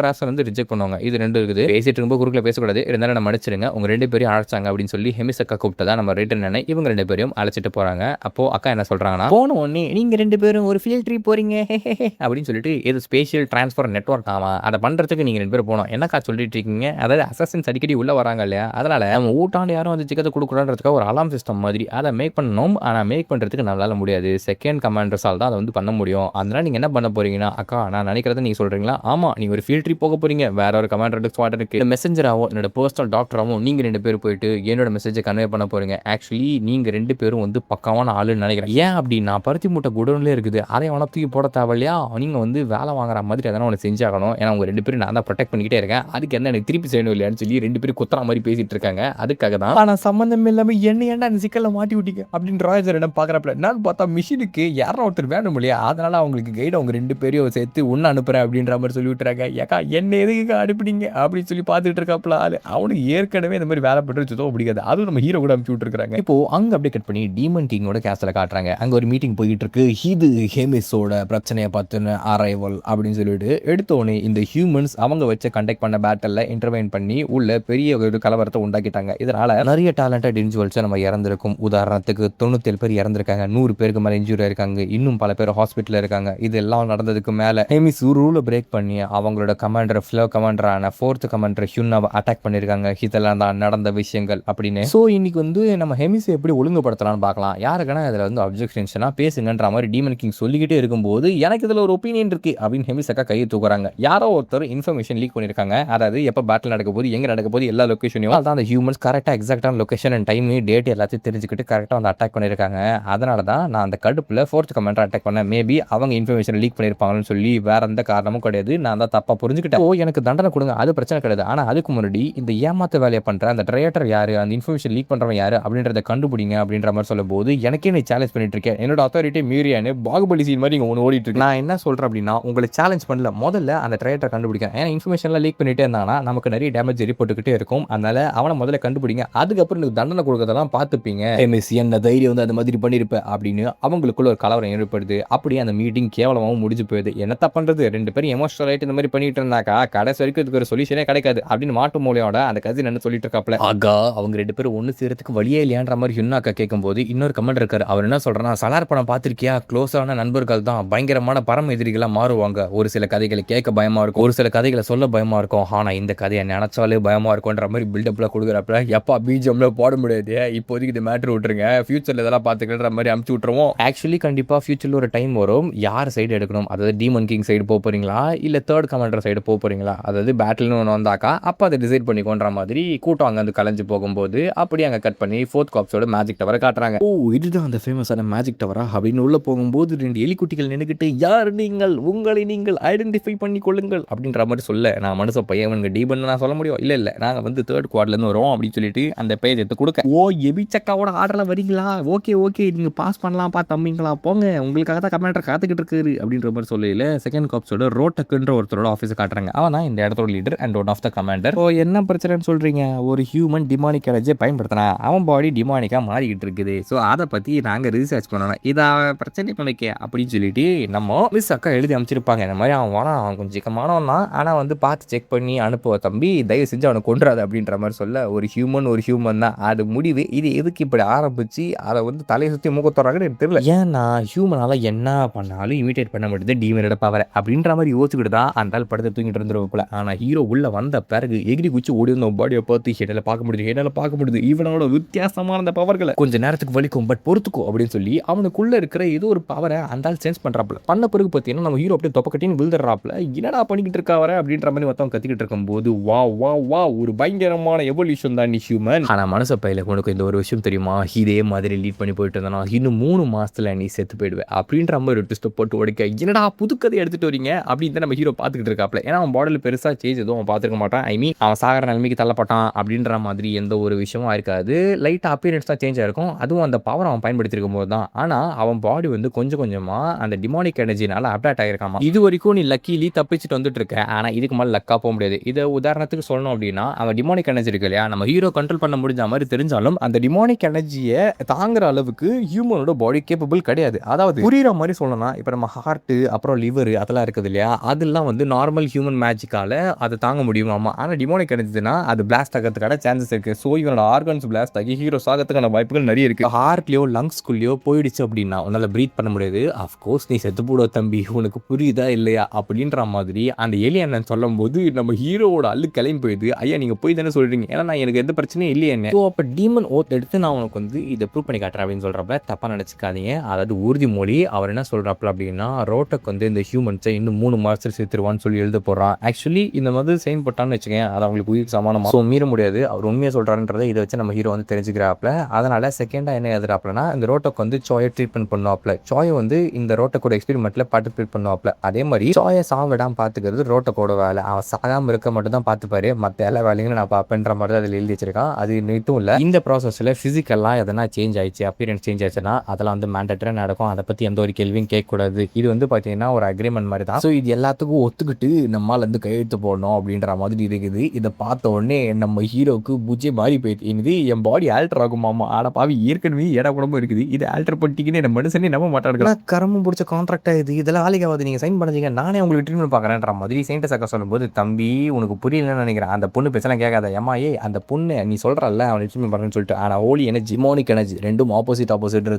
டிராசர் வந்து ரிஜெக்ட் பண்ணுவாங்க. இது 2 இருக்குது. பேசிட்டு இருக்கும்போது குறுக்குல பேசக்கூடாது. இருந்தாலும் என்ன மன்னிச்சிடுங்க. உங்க 2 பேரையும் அழைச்சாங்க அப்படின்னு சொல்லி ஹெமிஸ் அக்கா கூப்பிட்டதா நம்ம ரைட்டர் அண்ணன் இவங்க 2 பேரையும் அழைச்சிட்டு போறாங்க. அப்போ அக்கா என்ன சொல்றாங்கன்னா, போன உடனே நீங்க 2 பேரும் ஒரு ஃபீல்ட் ட்ரிப் போறீங்க அப்படின்னு சொல்லிட்டு ஏதோ ஸ்பேஷியல் டிரான்ஸ்ஃபர் நெட்வொர்க் ஆமா. அதை பண்றதுக்கு நீங்க 2 பேரும் போனோம். என்னக்கா சொல்லிட்டு இருக்கீங்க? அதாவது அசசின்ஸ் அடிக்கடி உள்ள வராங்க இல்லையா? அதனால நம்ம ஊட்டாண்டு யாரும் வந்து சிக்கத்தை கொடுக்கூடாதுன்றதுக்காக ஒரு அலாம் சிஸ்டம் மாதிரி அதை மேக் பண்ணணும். ஆனா மேக் பண்றதுக்கு நம்மளால முடியாது. செகண்ட் கமாண்டர்ஸால் தான் அதை வந்து பண்ண முடியும். அதனால நீங்க என்ன பண்ண போறீங்கன்னா, அக்கா நான் நினைக்கிறத நீங்க சொல்றீங்களா? ஆமா, நீங்க ஒரு ஃபீல்ட் ட்ரிப் போக போறீங்க. வேற ஒரு கமாண்டர் ஸ்குவாட்ருக்கு மெசஞ்சராவோ என்னோட பர்சனல் டாக்டராவோ நீங்க 2 பேரும் போயிட்டு என்னோட மெசேஜை கன்வே பண்ண போறீங்க. ஆக்சுவலி நீங்க 2 பேரும் வந்து பக்காவான ஆளுன்னு நினைக்கிறேன். ஏன் அப்படின்னா பருத்தி மூட்டை குடோன்லேயே இருக்குது. அதை அவனை தூக்கி போட தேவையில்லையா? நீங்க வந்து வேலை வாங்குற மாதிரி எதனா ஒன்று செஞ்சாகணும். ஏன்னா உங்க 2 பேரும் நான் தான் ப்ரொடெக்ட் பண்ணிக்கிட்டே இருக்கேன். அதுக்கு என்ன எனக்கு திருப்பி செய்யணும் இல்லையான்னு சொல்லி 2 பேரும் குத்துற மாதிரி பேசிட்டு இருக்காங்க. அதுக்காக தான். ஆனா சம்பந்தம் இல்லாம என்ன ஏன்டா அந்த சிக்கல்ல மாட்டி விட்டீங்க அப்படின்னு ராஜர் என்ன பாக்குறப்பல நான் பார்த்தா மிஷினுக்கு யாரோ ஒருத்தர் வேணும் இல்லையா? அதனால அவங்களுக்கு கைடு அவங்க 2 பேரையும் சேர்த்து ஒன்னு அனுப்புறேன் அப்படின்ற மாதிரி சொல்லி விட்டுறாங்க. ஏக்கா என்ன எதுக்கு அனுப்பினீங்க அப்படின்னு சொல்லி பார்த்துட்டு இருக்காப்ல ஆளு. அவனுக்கு ஏற்கனவே இந்த மாதிரி வேலை பண்றது சுத்தம் பிடிக்காது. அதுவும் நம்ம ஹீரோ கூட அனுப்பி விட்டுருக்காங்க. இப்போ அங்க அப்படியே கட் பண்ணி டீமன் கிங்கோட கேஸ்ல காட்டுறாங்க. அங்க ஒரு மீட்டிங் போயிட்டு இருக்கு. இது ஹெமிஸோட பிரச்சனையை பார்த்துன்னு அரைவல் அப்படின்னு சொல்லிட்டு எடுத்தோடனே இந்த ஹியூமன்ஸ் அவங்க வச்சு கண்டக்ட் பண்ண பேட்டல்ல இன்டர்வைன் பண்ணி உள்ள பெரிய ஒரு கலவரத்தை உண்டாக்கிட்டாங்க. இதனால நிறைய டேலண்டட் இண்டிவிஜுவல்ஸ் நம்ம இறந்திருக்கும். உதாரணத்துக்கு 97 பேர் இறந்திருக்காங்க. 100 பேருக்கு மேல இன்ஜூரி இருக்காங்க. இன்னும் பல பேர் ஹாஸ்பிட்டல் இருக்காங்க. இதெல்லாம் நடந்ததுக்கு மேல ஹெமிஸ் ரூலை பிரேக் பண்ணி அவங்களோட கமாண்டர் ஃப்ளோ கமாண்டரான 4th கமாண்டர் ஹியூனாவை அட்டாக் பண்ணிருக்காங்க. இதெல்லாம் தான் நடந்த விஷயங்கள் அப்படின்னு. சோ இன்னைக்கு வந்து நம்ம ஹெமிஸை எப்படி ஒழுங்குபடுத்தலாம்னு பார்க்கலாம். யாருக்கான இதுல வந்து அப்ஜெக்ஷன்ஸ்னா பேசுங்கன்ற மாதிரி டீமன் கிங் சொல்லிக்கிட்டே இருக்கும்போது எனக்கு இதுல ஒரு ஒப்பீனியன் இருக்கு அப்படின்னு ஹெமிஸ் அக்கா கையை தூக்குறாங்க. யாரோ ஒருத்தர் இன்ஃபர்மேஷன் லீக் பண்ணிருக்காங்க. அதாவது எப்ப பேட்டில் நடக்க போது எங்க நடக்க போது எல்லா லொகேஷனையும் அதான் அந்த ஹியூமன்ஸ் கரெக்டா எக்ஸாக்டான லொகேஷன் அண்ட் டைம் டேட் எல்லாத்தையும் தெரிஞ்சுக்கிட்டு கரெக்டா வந்து அட்டாக் பண்ணிருக்காங்க. அதனால தான் நான் அந்த கடுப்புல 4th கமாண்டர் அட்டாக் பண்ணேன். மேபி அவங்க இன்ஃபர்மேஷன் லீக் பண்ணிருப்பாங்கன்னு சொல்லி வேற எந்த காரணமும் கிடையாது. நான் தான் தப்பா புரிஞ்சுக்கிட்டேன். ஓ எனக்கு தண்டனை கொடுங்க, அது பிரச்சனை கிடையாது. ஆனா அதுக்கு முன்னாடி இந்த ஏமாத்த வேலையை பண்ற அந்த ட்ரையேட்டர் யாரு, அந்த இன்ஃபர்மேஷன் லீக் பண்றவன் யாரு அப்படின்றத கண்டுபிடிங்க அப்படின்ற மாதிரி சொல்லும் போது எனக்கே நீ சேலஞ்ச் பண்ணிட்டு இருக்கேன். என்னோட அத்தாரிட்டி மீறியானு பாகுபலி சீன் மாதிரி இங்க ஒன்று ஓடிட்டு இருக்கு. நான் என்ன சொல்றேன் அப்படின்னா உங்களை சேலஞ்ச் பண்ணல, முதல்ல அந்த ட்ரையேட்டர் கண்டுபிடிக்க. ஏன்னா இன்ஃபர்மேஷன்லாம் லீக் பண்ணிட்டே இருந்தாங்கன்னா நமக்கு நிறைய டேமேஜ் ரிப்போர்ட்டுக்கிட்டே இருக்கும். அதனால அவனை முதல்ல கண்டுபிடிங்க, அதுக்கப்புறம் எனக்கு தண்டனை கொடுக்கறதெல்லாம் பார்த்துப்பீங்க. எம்எஸ் என்ன தைரியம் வந்து அந்த மாதிரி பண்ணிருப்பேன் அப்படின்னு அவங்களுக்குள்ள ஒரு கலவரம் ஏற்படுது. அப்படியே அந்த மீட்டிங் கேவலமாகவும் முடிஞ்சு போயிடுது. என்னத்த பண்றது, 2 பேரும் எமோஷனல் ஆயிட்டு இந்த மாதிரி பண்ணிட்டு இருந்தாக்கா கடைசி வரைக்கும் இதுக்கு ஒரு சொல்யூஷனே கிடைக்காது அப்படின்னு மாட்டு மூலையோட அந்த கசின் என்ன சொல்லிட்டு இருக்காப்ல. ஆகா அவங்க 2 பேரும் ஒன்று சேரத்துக்கு வழியே இல்லையான்ற மாதிரி ஹியூனாக்கா கேட்கும்போது இன்னொரு கமெண்ட் இருக்காரு. அவர் என்ன சொல்றேன்னா, சலார் படம் பார்த்திருக்கியா? க்ளோஸான நண்பர்கள் தான் பயங்கரமான பரம எதிரிகளா மாறுவாங்க. ஒரு சில கதைகளை கேட்க பயமா இருக்கும், ஒரு சில கதைகளை சொல்ல பயமா இருக்கும். ஆனா இந்த கதையை நினைச்சாலே பயமா இருக்கும்ன்ற மாதிரி பில்டப்ல கொடுக்குறப்ப எப்பா பிஜிஎம்ல போட முடியாது, இப்போதைக்கு இது மேட்டர் விட்டுருங்க, ஃபியூச்சர்ல இதெல்லாம் பார்த்துக்கிற மாதிரி அமுச்சு விட்டுருவோம். ஆக்சுவலி கண்டிப்பா ஃபியூச்சர்ல ஒரு டைம் வரும், யார் சைடு எடுக்கணும், அதாவது டீமன் கிங் சைடு போக போறீங்களா இல்ல 3rd கமாண்டர் சைடு போக போறீங்களா, அதாவது பேட்டில்னு ஒன்று வந்தாக்கா அப்போ அதை டிசைட் பண்ணிக்கோன்ற மாதிரி கூட்டம் அங்கே வந்து கலைஞ்சு போகும்போது அப்படியே அங்கே கட் பண்ணி 4th காப்ஸோட மேஜிக் டவரை காட்டுறாங்க. ஓ இதுதான் அந்த ஃபேமஸான மேஜிக் டவரா அப்படின்னு உள்ள போகும்போது 2 எலிக்குட்டிகள் நின்றுக்கிட்டு யார் நீங்கள், உங்களை நீங்கள் ஐடென்டிஃபை பண்ணி கொள்ளுங்கள் அப்படின்ற மாதிரி சொல்ல நான் மனுஷ பையன் டீபன் நான் சொல்ல முடியும். இல்லை நாங்கள் வந்து 3rd குவாட்லேருந்து வரோம் அப்படின்னு சொல்லிட்டு அந்த பேஜ் எடுத்து கொடுக்க, ஓ எபிச்சக்காவோட ஆர்டரில் வரீங்களா, ஓகே நீங்கள் பாஸ் பண்ணலாம்ப்பா தம்பிங்களா, போங்க உங்களுக்காக தான் கமாண்டர் காத்துக்கிட்டு இருக்காரு அப்படின்ற மாதிரி சொல்லல 2nd காப்ஸோட ரோட்டக்குன்ற ஒருத்தரோட ஆஃபீஸை காட்டுறாங்க. அவன் தான் இந்த இடத்தோட leader and one of the commander. ஓ என்ன பிரச்சனைன்னு சொல்றீங்க, ஒரு ஹியூமன் டிமானிக் எனர்ஜியை பயன்படுத்தினா அவன் பாடி டிமானிக்கா மாறிக்கிட்டு இருக்குது. ஸோ அதை பற்றி நாங்கள் ரிசர்ச் பண்ணணும், இதை பிரச்சனை பண்ணிக்க அப்படின்னு சொல்லிட்டு நம்ம மிஸ் அக்கா எழுதி அமைச்சிருப்பாங்க. இந்த மாதிரி அவன் வானா அவன் கொஞ்சம் சிக்கமானவன் தான், ஆனால் வந்து பார்த்து செக் பண்ணி அனுப்புவ தம்பி, தயவு செஞ்சு அவனை கொன்றாது அப்படின்ற மாதிரி சொல்ல, ஒரு ஹியூமன் தான் அது முடிவு. இது எதுக்கு இப்படி ஆரம்பிச்சு அதை வந்து தலையை சுற்றி மூக்கத்தோறாங்கன்னு எனக்கு தெரியல. ஏன்னா ஹியூமனால என்ன பண்ணாலும் இமிட்டேட் பண்ண முடியுது டீமனோட பவர் அப்படின்ற மாதிரி யோசிச்சுக்கிட்டு தான் அந்த படத்தை தூங்கிட்டு இருந்துருவோம். ஆனால் ஹீரோ உள்ள வந்த பிறகு எகிரி குச்சி ஓடி வந்த பாடியை பார்த்து என்னால பார்க்க முடியுது இவனோட வித்தியாசமான அந்த பவர்களை கொஞ்சம் நேரத்துக்கு வலிக்கும் பட் பொறுத்துக்கும் அப்படின்னு சொல்லி அவனுக்குள்ள இருக்கிற ஏதோ ஒரு பவரை அந்த சென்ஸ் பண்றாப்ல. பண்ண பிறகு பார்த்தீங்கன்னா நம்ம ஹீரோ அப்படியே தொப்பக்கட்டின்னு விழுந்துடுறாப்ல. என்னடா பண்ணிக்கிட்டு இருக்கா அப்படின்ற மாதிரி மொத்தம் கத்திக்கிட்டு இருக்கும்போது வா ஒரு பயங்கரமான எவல்யூஷன் தான் நீ ஹியூமன். ஆனா மனச பையில உனக்கு இந்த ஒரு விஷயம் தெரியுமா, இதே மாதிரி லீட் பண்ணி போயிட்டு இருந்தா இன்னும் 3 மாசத்துல நீ செத்து போயிடுவேன் அப்படின்ற மாதிரி ஒரு ட்விஸ்ட் போட்டு உடைக்க, என்னடா புதுக்கதை எடுத்துட்டு வரீங்க அப்படின்னு நம்ம ஹீரோ பார்த்துக்கிட்டு இருக்காப்ல. ஏன்னா அவன் பாடியில் பெருசா சேஞ்ச் எதுவும் அவன் பார்த்துருக்க மாட்டான். ஐ மீன் அவன் சாகர நிலைமைக்கு தள்ளப்பட்டான் அப்படின்ற மாதிரி எந்த ஒரு விஷயமும் இருக்காது. லைட்டா அப்பியரன்ஸ் தான் சேஞ்ச் ஆயிருக்கும். அதுவும் அந்த பவர் அவன் பயன்படுத்திருக்கும் போது தான். ஆனா அவன் பாடி வந்து கொஞ்சம் கொஞ்சமா அந்த டிமானிக் எனர்ஜினால அப்டேட் ஆகிருக்காமா. இது வரைக்கும் நீ லக்கிலி தப்பிச்சுட்டு வந்துட்டு இருக்க, ஆனா இதுக்கு மேலே லக்கா போக முடியாது. இதை உதாரணத்துக்கு சொல்லணும் அப்படின்னா அவன் டிமானிக் எனர்ஜி இருக்கு இல்லையா, நம்ம ஹீரோ கண்ட்ரோல் பண்ண முடிஞ்ச மாதிரி தெரிஞ்சாலும் அந்த டிமானிக் எனர்ஜியை தாங்குற அளவுக்கு ஹியூமனோட பாடி கேப்பபிள் கிடையாது. அதாவது புரியுற மாதிரி சொல்லணும்னா இப்போ நம்ம ஹார்ட் அப்புறம் லிவர் லிவர் அதெல்லாம் இருக்குது இல்லையா, அதெல்லாம் வந்து நார்மல் ஹியூமன் மேஜிக்கால அதை தாங்க முடியுமாமா. ஆனால் டிமோனிக் எனர்ஜினா அது பிளாஸ்ட் ஆகிறதுக்கான சான்சஸ் இருக்கு. ஸோ இவனோட ஆர்கன்ஸ் பிளாஸ்ட் ஆகி ஹீரோ சாகத்துக்கான வாய்ப்புகள் நிறைய இருக்கு. ஹார்ட்லயோ லங்ஸ்குள்ளேயோ போயிடுச்சு அப்படின்னா உன்னால பிரீத் பண்ண முடியாது. அஃப்கோர்ஸ் நீ செத்து போடுவ தம்பி, உனக்கு புரியுதா இல்லையா அப்படின்ற மாதிரி அந்த ஏலியன் சொல்லும் போது நம்ம ஹீரோவோட அள்ளு கிளம்பி போயிடுது. ஐயா நீங்க போய் தானே சொல்றீங்க, ஏன்னா நான் எனக்கு எந்த பிரச்சனையும் இல்லையே. ஸோ அப்போ டீமன் ஓத் எடுத்து நான் உனக்கு வந்து இதை ப்ரூவ் பண்ணி காட்டுறேன் அப்படின்னு சொல்றப்ப தப்பா நினைச்சுக்காதீங்க. அதாவது உறுதிமொழி. அவர் என்ன சொல்றாப்ல அப்படின்னா, ரோட்டக் வந்து இந்த ஹியூமன்ஸை இன்னும் 3 மாசத்தில் சேர்த்துருவான்னு சொல்லி எழுத போறான். ஆக்சுவலி இந்த மாதிரி சைன் போட்டான்னு வச்சுக்கேன், அது அவங்களுக்கு உயிர் சமானமா. ஸோ மீற முடியாது. அவர் உண்மையை சொல்றாருன்றதை இதை வச்சு நம்ம ஹீரோ வந்து தெரிஞ்சுக்கிறாப்ல. அதனால செகண்டா என்ன எழுதுறாப்லனா, இந்த ரோட்டக் வந்து சோயை ட்ரீட்மெண்ட் பண்ணுவாப்ல. சோயை வந்து இந்த ரோட்டக்கோட எக்ஸ்பெரிமெண்ட்ல பார்ட்டிசிபேட் பண்ணுவாப்ல. அதே மாதிரி சோயை சாவிடாம பாத்துக்கிறது ரோட்டக்கோட வேலை. அவன் சாகாம இருக்க மட்டும் தான் பார்த்துப்பாரு, மற்ற எல்லா வேலைகளும் நான் பார்ப்பேன்ற மாதிரி தான் அதில் எழுதி வச்சிருக்கான். அது நீட்டும் இல்லை. இந்த ப்ராசஸில் ஃபிசிக்கலாக எதனா சேஞ்ச் ஆயிடுச்சு, அப்பியரன்ஸ் சேஞ்ச் ஆயிடுச்சுன்னா அதெல்லாம் வந்து மேண்டேட்டரியாக நடக்கும். அதை பற்றி எந்த ஒரு கேள்வியும் கேட்கக்கூடாது. இது வந்து பார்த்தீங்கன்னா ஒரு அக்ரிமெண்ட் மாதிரி தான். ஸோ இது எல்லாத்துக்கும் ஒத்துக்கிட்டு நம்மளால் வந்து கையெழுத்து போடணும் அப்படின்ற மாதிரி இருக்குது. இதை பார்த்த உடனே நம்ம ஹீரோக்கு பூஜ்ஜே மாறி போயிடுச்சு. இது என் பாடி ஆல்டர் ஆகுமாமா. ஆட பாவி, ஏற்கனவே ஏடா குடம்பு இருக்குது, இது ஆல்டர் பண்ணிட்டீங்கன்னு நம்ம மனுஷனே நம்ப மாட்டாங்க. கரமும் பிடிச்ச கான்ட்ராக்ட் ஆகுது, இதெல்லாம் வேலைக்கு ஆகுது, நீங்கள் சைன் பண்ணுறீங்க, நானே உங்களுக்கு ட்ரீட்மெண்ட் பார்க்குறேன்ற மாதிரி சயின்டிஸ்ட் அக்கா சொல்லும்போது, தம்பி உனக்கு புரியலன்னு நினைக்கிறேன், அந்த பொண்ணு பேசலாம் கேட்காத. ஏமா அந்த பொண்ணு நீ சொல்கிறல்ல அவனை ட்ரீட்மெண்ட் பண்ணுறேன்னு சொல்லிட்டு, ஆனால் ஹோலி எனர்ஜி டிமோனிக் எனர்ஜி ரெண்டும் ஆப்போசிட்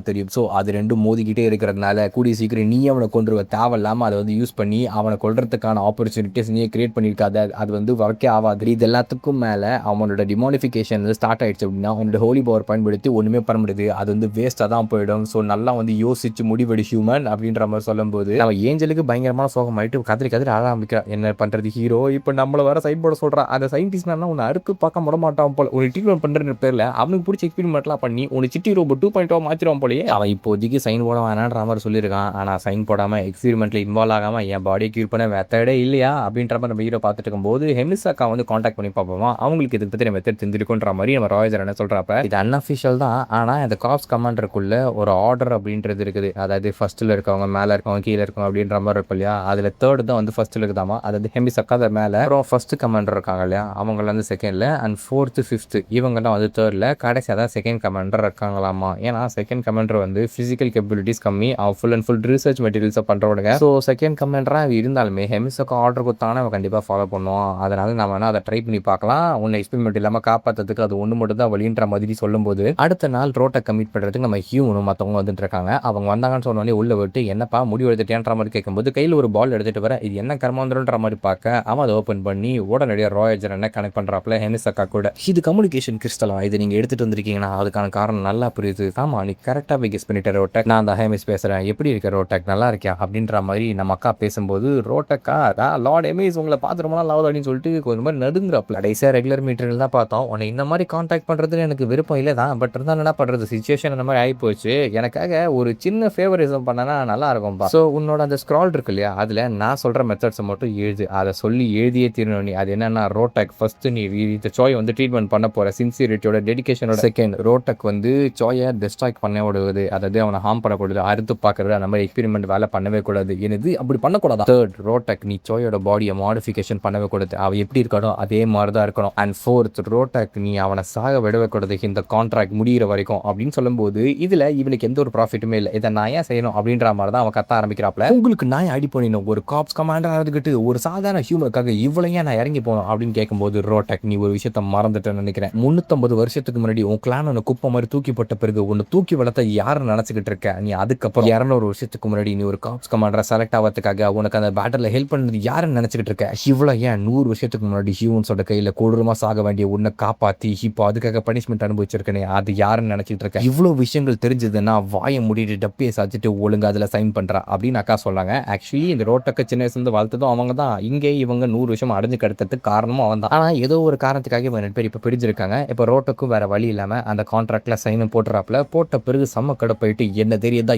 தெரியும். ஸோ அது ரெண்டும் மோதிக்கிட்டே இருக்கிறதுனால கூடிய சீக்கிரம் நீ அவனை கொண்டுருவ. தேவையில்லாமல் அதை வந்து யூஸ் பண்ணி அவனை கொள்றதுக்கான ஆப்பர்ச்சுனிட்டிஸ் நீயே கிரியேட் பண்ணியிருக்காத. அது வந்து ஒர்க்கே ஆகாது. இது எல்லாத்துக்கும் மேலே அவனோட டிமோனிஃபிகேஷன் ஸ்டார்ட் ஆயிடுச்சு அப்படின்னா அவனோட ஹோலி பவர் பயன்படுத்தி ஒன்றுமே பண்ண முடியாது. அது வந்து வேஸ்ட்டாக தான் போயிடும். ஸோ நல்லா வந்து யோசிச்சு முடிவெடு ஹியூமன் அப்படின்ற மாதிரி சொல்லும்போது நம்ம ஏஞ்சலுக்கு பயங்கரமான சோகமாயிட்டு கதிரி கதிரி ஆரம்பிக்கிறா. என்ன பண்ணுறது ஹீரோ, இப்போ நம்மளை வர சைன் போட சொல்கிறான். அந்த சயின்டிஸ்ட் உன்னை அறுப்பு பார்க்க முட மாட்டான் போல. ஒரு ட்ரீட்மெண்ட் பண்ணுற பேரில் அவனுக்கு பிடிச்ச எக்ஸ்பெரிமெண்ட்லாம் பண்ணி உனக்கு சிட்டி ரோபோ 2.0 மாற்றிடுவான் போலயே. அவன் இப்போதைக்கு சைன் போட வேணான்ற மாதிரி சொல்லியிருக்கான். ஆனால் சைன் போடாமல் எக்ஸ்பெரிமெண்ட்டில் இன்வால்வ் ஆகாமல் என் பாடியை கியூர் பண்ண மெத்தடே இல்லையா அப்படின்ற மாதிரி நம்ம ஹீரோ பார்த்துட்டு இருக்கும்போது ஹெமிசாக்கா வந்து காண்டாக்ட் பண்ணி பார்ப்போம். அவங்களுக்கு இதை பற்றி மெத்தட் தெரிஞ்சிருக்குன்ற மாதிரி நம்ம ராயர் என்ன சொல்கிறப்ப, இது அன்அஃபிஷியல் தான். ஆனால் இந்த காப்ஸ் கமாண்டருக்குள்ள ஒரு ஆர்டர் அப்படின்றது இருக்குது. அதாவது ஃபர்ஸ்ட்டில் இருக்கவங்க மேலே இருக்கவங்க கீழே இருக்கவங்க அப்படின்ற மாதிரி இருக்கும் இல்லையா. அதில் தேர்டு தான் வந்து ஃபர்ஸ்ட்டில் இருக்குதாமா. அதாவது ஹெமிசாக்கா அதை மேலே, அப்புறம் ஃபர்ஸ்ட் கமாண்டர் இருக்காங்க இல்லையா, அவங்கள வந்து செகண்டில், அண்ட் ஃபோர்த்து ஃபிஃப்த்து இவங்கெல்லாம் வந்து தேர்டில், கடைசியாக தான் செகண்ட் கமாண்டர் இருக்காங்களாமா. ஏன்னா செகண்ட் கமாண்டர் வந்து ஃபிசிக்கல் கேபிலிட்டிஸ் கம்மி, ஃபுல் அண்ட் ஃபுல் ரிசர்ச் மெட்டீரியல்ஸை பண்ணுறவங்க. ஸோ செகண்ட் கமாண்டராக இருந்தாலுமே ஹெமிசாக்கா ஆர்டர் கொடுத்தானே அவன் கண்டிப்பாக ஃபாலோ பண்ணுவான். அதனால நம்ம வேணால் அதை ட்ரை பண்ணி பார்க்கலாம். உன்னை எக்ஸ்பெரிமெண்ட் இல்லாமல் காப்பாற்றுறதுக்கு அது ஒன்று மட்டும் தான் வழின்ற மாதிரி சொல்லும்போது, அடுத்த நாள் ரோட்டை கமிட் பண்ணுறதுக்கு நம்ம ஹியூமனும் மற்றவங்க வந்துட்டு இருக்காங்க. அவங்க வந்தாங்கன்னு சொன்னோடனே உள்ள விட்டு என்னப்பா முடிவு எடுத்துட்டேன்ற மாதிரி கேட்கும்போது கையில் ஒரு பால் எடுத்துகிட்டு வர, இது என்ன கர்மாந்திரன்ற மாதிரி பார்க்க அவன் அதை ஓப்பன் பண்ணி உடனடியாக ராயர் என்ன கனெக்ட் பண்ணுறாப்புல ஹெமிசாக்கா கூட. இது கம்யூனிகேஷன் கிறிஸ்டலா, இது நீங்கள் எடுத்துகிட்டு வந்திருக்கீங்கன்னா அதுக்கான காரணம் நல்லா புரியுது. ஆமாம் நீ கரெக்டாக கெஸ் பண்ணிட்ட ரோட்டக், நான் அந்த ஹெமிஸ் பேசுகிறேன், எப்படி இருக்க ரோட்டக், நல்லா இருக்கியா அப்படின்ற மாதிரி நம்ம அக்கா பேசும்போது, ரோட்டக்கா லார்ட் எமிஸ் உங்களை பார்த்து ரொம்ப நாள் ஆகுது அப்படின்னு சொல்லிட்டு கொஞ்சம் மாதிரி நடுங்குறாப்ல. கடைசியாக ரெகுலர் மீட்டரில் தான் பார்த்தோம், உன்னை இந்த மாதிரி கான்டாக்ட் பண்ணுறதுல எனக்கு விருப்பம் இல்லை தான், பட் இருந்தாலும் என்ன பண்ணுறது, சிச்சுவேஷன் அந்த மாதிரி ஆகிப்போச்சு. எனக்காக ஒரு சின்ன ஃபேவரிசம் பண்ணனா நல்லா இருக்கும்பா. ஸோ உன்னோட அந்த ஸ்க்ரால் இருக்கு இல்லையா, அதில் நான் சொல்கிற மெத்தட்ஸை மட்டும் எழுது, அதை சொல்லி எழுதியே தீரணும் நீ. அது என்னன்னா, ரோட்டக் ஃபர்ஸ்ட் நீ இந்த சோயை வந்து ட்ரீட்மெண்ட் பண்ண போகிற சின்சியரிட்டியோட டெடிகேஷனோட. செகண்ட், ரோட்டக் வந்து சோயை டிஸ்ட்ராக்ட் பண்ண விடுவது, அதாவது அவனை ஹார்ம் பண்ணக்கூடாது, அறுத்து பார்க்கறது, அந்த மாதிரி எக்ஸ்பெரிமெண்ட் வேலை பண்ணவே கூடாது. எனது அப்படி பண்ணக்கூடாது. தேர்ட், ரோட்டக் நீ சோயோட பாடியை மாடிஃபிகேஷன் பண்ணவே கூடாது, அவன் எப்படி இருக்கணும் அதே மாதிரி தான் இருக்கணும். அண்ட் ஃபோர்த், ரோட்டக் நீ அவனை சாக விடவே கூடாது இந்த கான்ட்ராக்ட் முடிகிற வரைக்கும் அப்படின்னு சொல்லும்போது, இதில் இவனுக்கு எந்த ஒரு ப்ராஃபிட்டுமே இல்லை. இதை நான் ஏன் செய்யணும் அப்படின்ற மாதிரி தான் அவன் கத்த ஆரம்பிக்கிறாப்ல. உங்களுக்கு நான் அடி பண்ணிடணும், ஒரு காப்ஸ் கமாண்டர் ஆகிட்டு ஒரு சாதாரண ஹியூமனுக்காக இவ்வளோ ஏன் நான் இறங்கி போகணும் அப்படின்னு கேட்கும்போது, ரோட்டக் நீ ஒரு விஷயத்த மறந்துட்டேன்னு நினைக்கிறேன். 350 வருஷத்துக்கு முன்னாடி உன் கிளான் ஒன்று குப்பை மாதிரி தூக்கி போட்ட பிறகு ஒன்று தூக்கி வளர்த்த யாரும் நினச்சிக்கிட்டு இருக்க நீ. அதுக்கப்புறம் 200 வருஷத்துக்கு முன்னாடி நீ ஒரு காப்ஸ் கமாண்டரை செலக்ட் ஆகிறதுக்காக உனக்கு அந்த பேட்டலில் ஹெல்ப் பண்ணது யாருன்னு நினச்சிக்கிட்டு இருக்க. இவ்வளோ ஏன் 100 வருஷத்துக்கு முன்னாடி ஹியூமன்ஸோட கையில் கொடூரமாக சாக வேண்டிய உன்னை காப்பாற்றி இப்போ அதுக்காக பனிஷ்மெண்ட் அனுபவிச்சிருக்கேனே, அது யாருன்னு நினச்சிட்டு இருக்க. இவ்வளோ விஷயங்கள் தெரிஞ்சதுன்னா வாயை மூடிட்டு டப்பியை சாச்சிட்டு ஒழுங்கு அதில் சைன் பண்ணுறா அப்படின்னு அக்கா சொன்னாங்க. ஆக்சுவலி இந்த ரோட்டக்க சின்ன வயசுலேருந்து வளர்த்ததும் அவங்க தான். இங்கே இவங்க 100 வருஷம் அடைஞ்சு கிடக்கிறதுக்கு காரணமும் அவன் தான். ஆனால் ஏதோ ஒரு காரணத்துக்காக இவங்க 2 பேர் இப்போ பிரிஞ்சிருக்காங்க. இப்போ ரோட்டக்கும் வேற வழி இல்லாமல் அந்த கான்ட்ராக்டில் சைனும் போட்டுறாப்புல. போட்ட பிறகு செம்ம கடை போயிட்டு என்ன தெரியுதா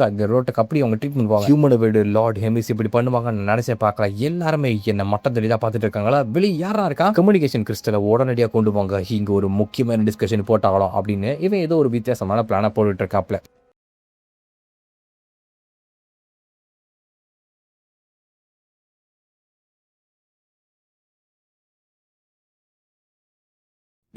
இந்த ரோட்டுக்கு அப்படி அவங்க ட்ரீட் பண்ணுவாங்க. ஹியூமனை வீடு லார்ட் ஹெமிஸ் இப்படி பண்ணுவாங்கன்னு நினைச்சே பார்க்கல. எல்லாருமே என்ன மட்டம் தெளிதா பார்த்துட்டு இருக்காங்களா, வெளியே யாரா இருக்கா, கம்யூனிகேஷன் கிறிஸ்டலை உடனடியாக கொண்டு போங்க, இங்கே ஒரு முக்கியமான டிஸ்கஷன் போட்டாகலாம் அப்படின்னு இவன் ஏதோ ஒரு வித்தியாசமான பிளானை போட்டுட்டு இருக்காப்ல.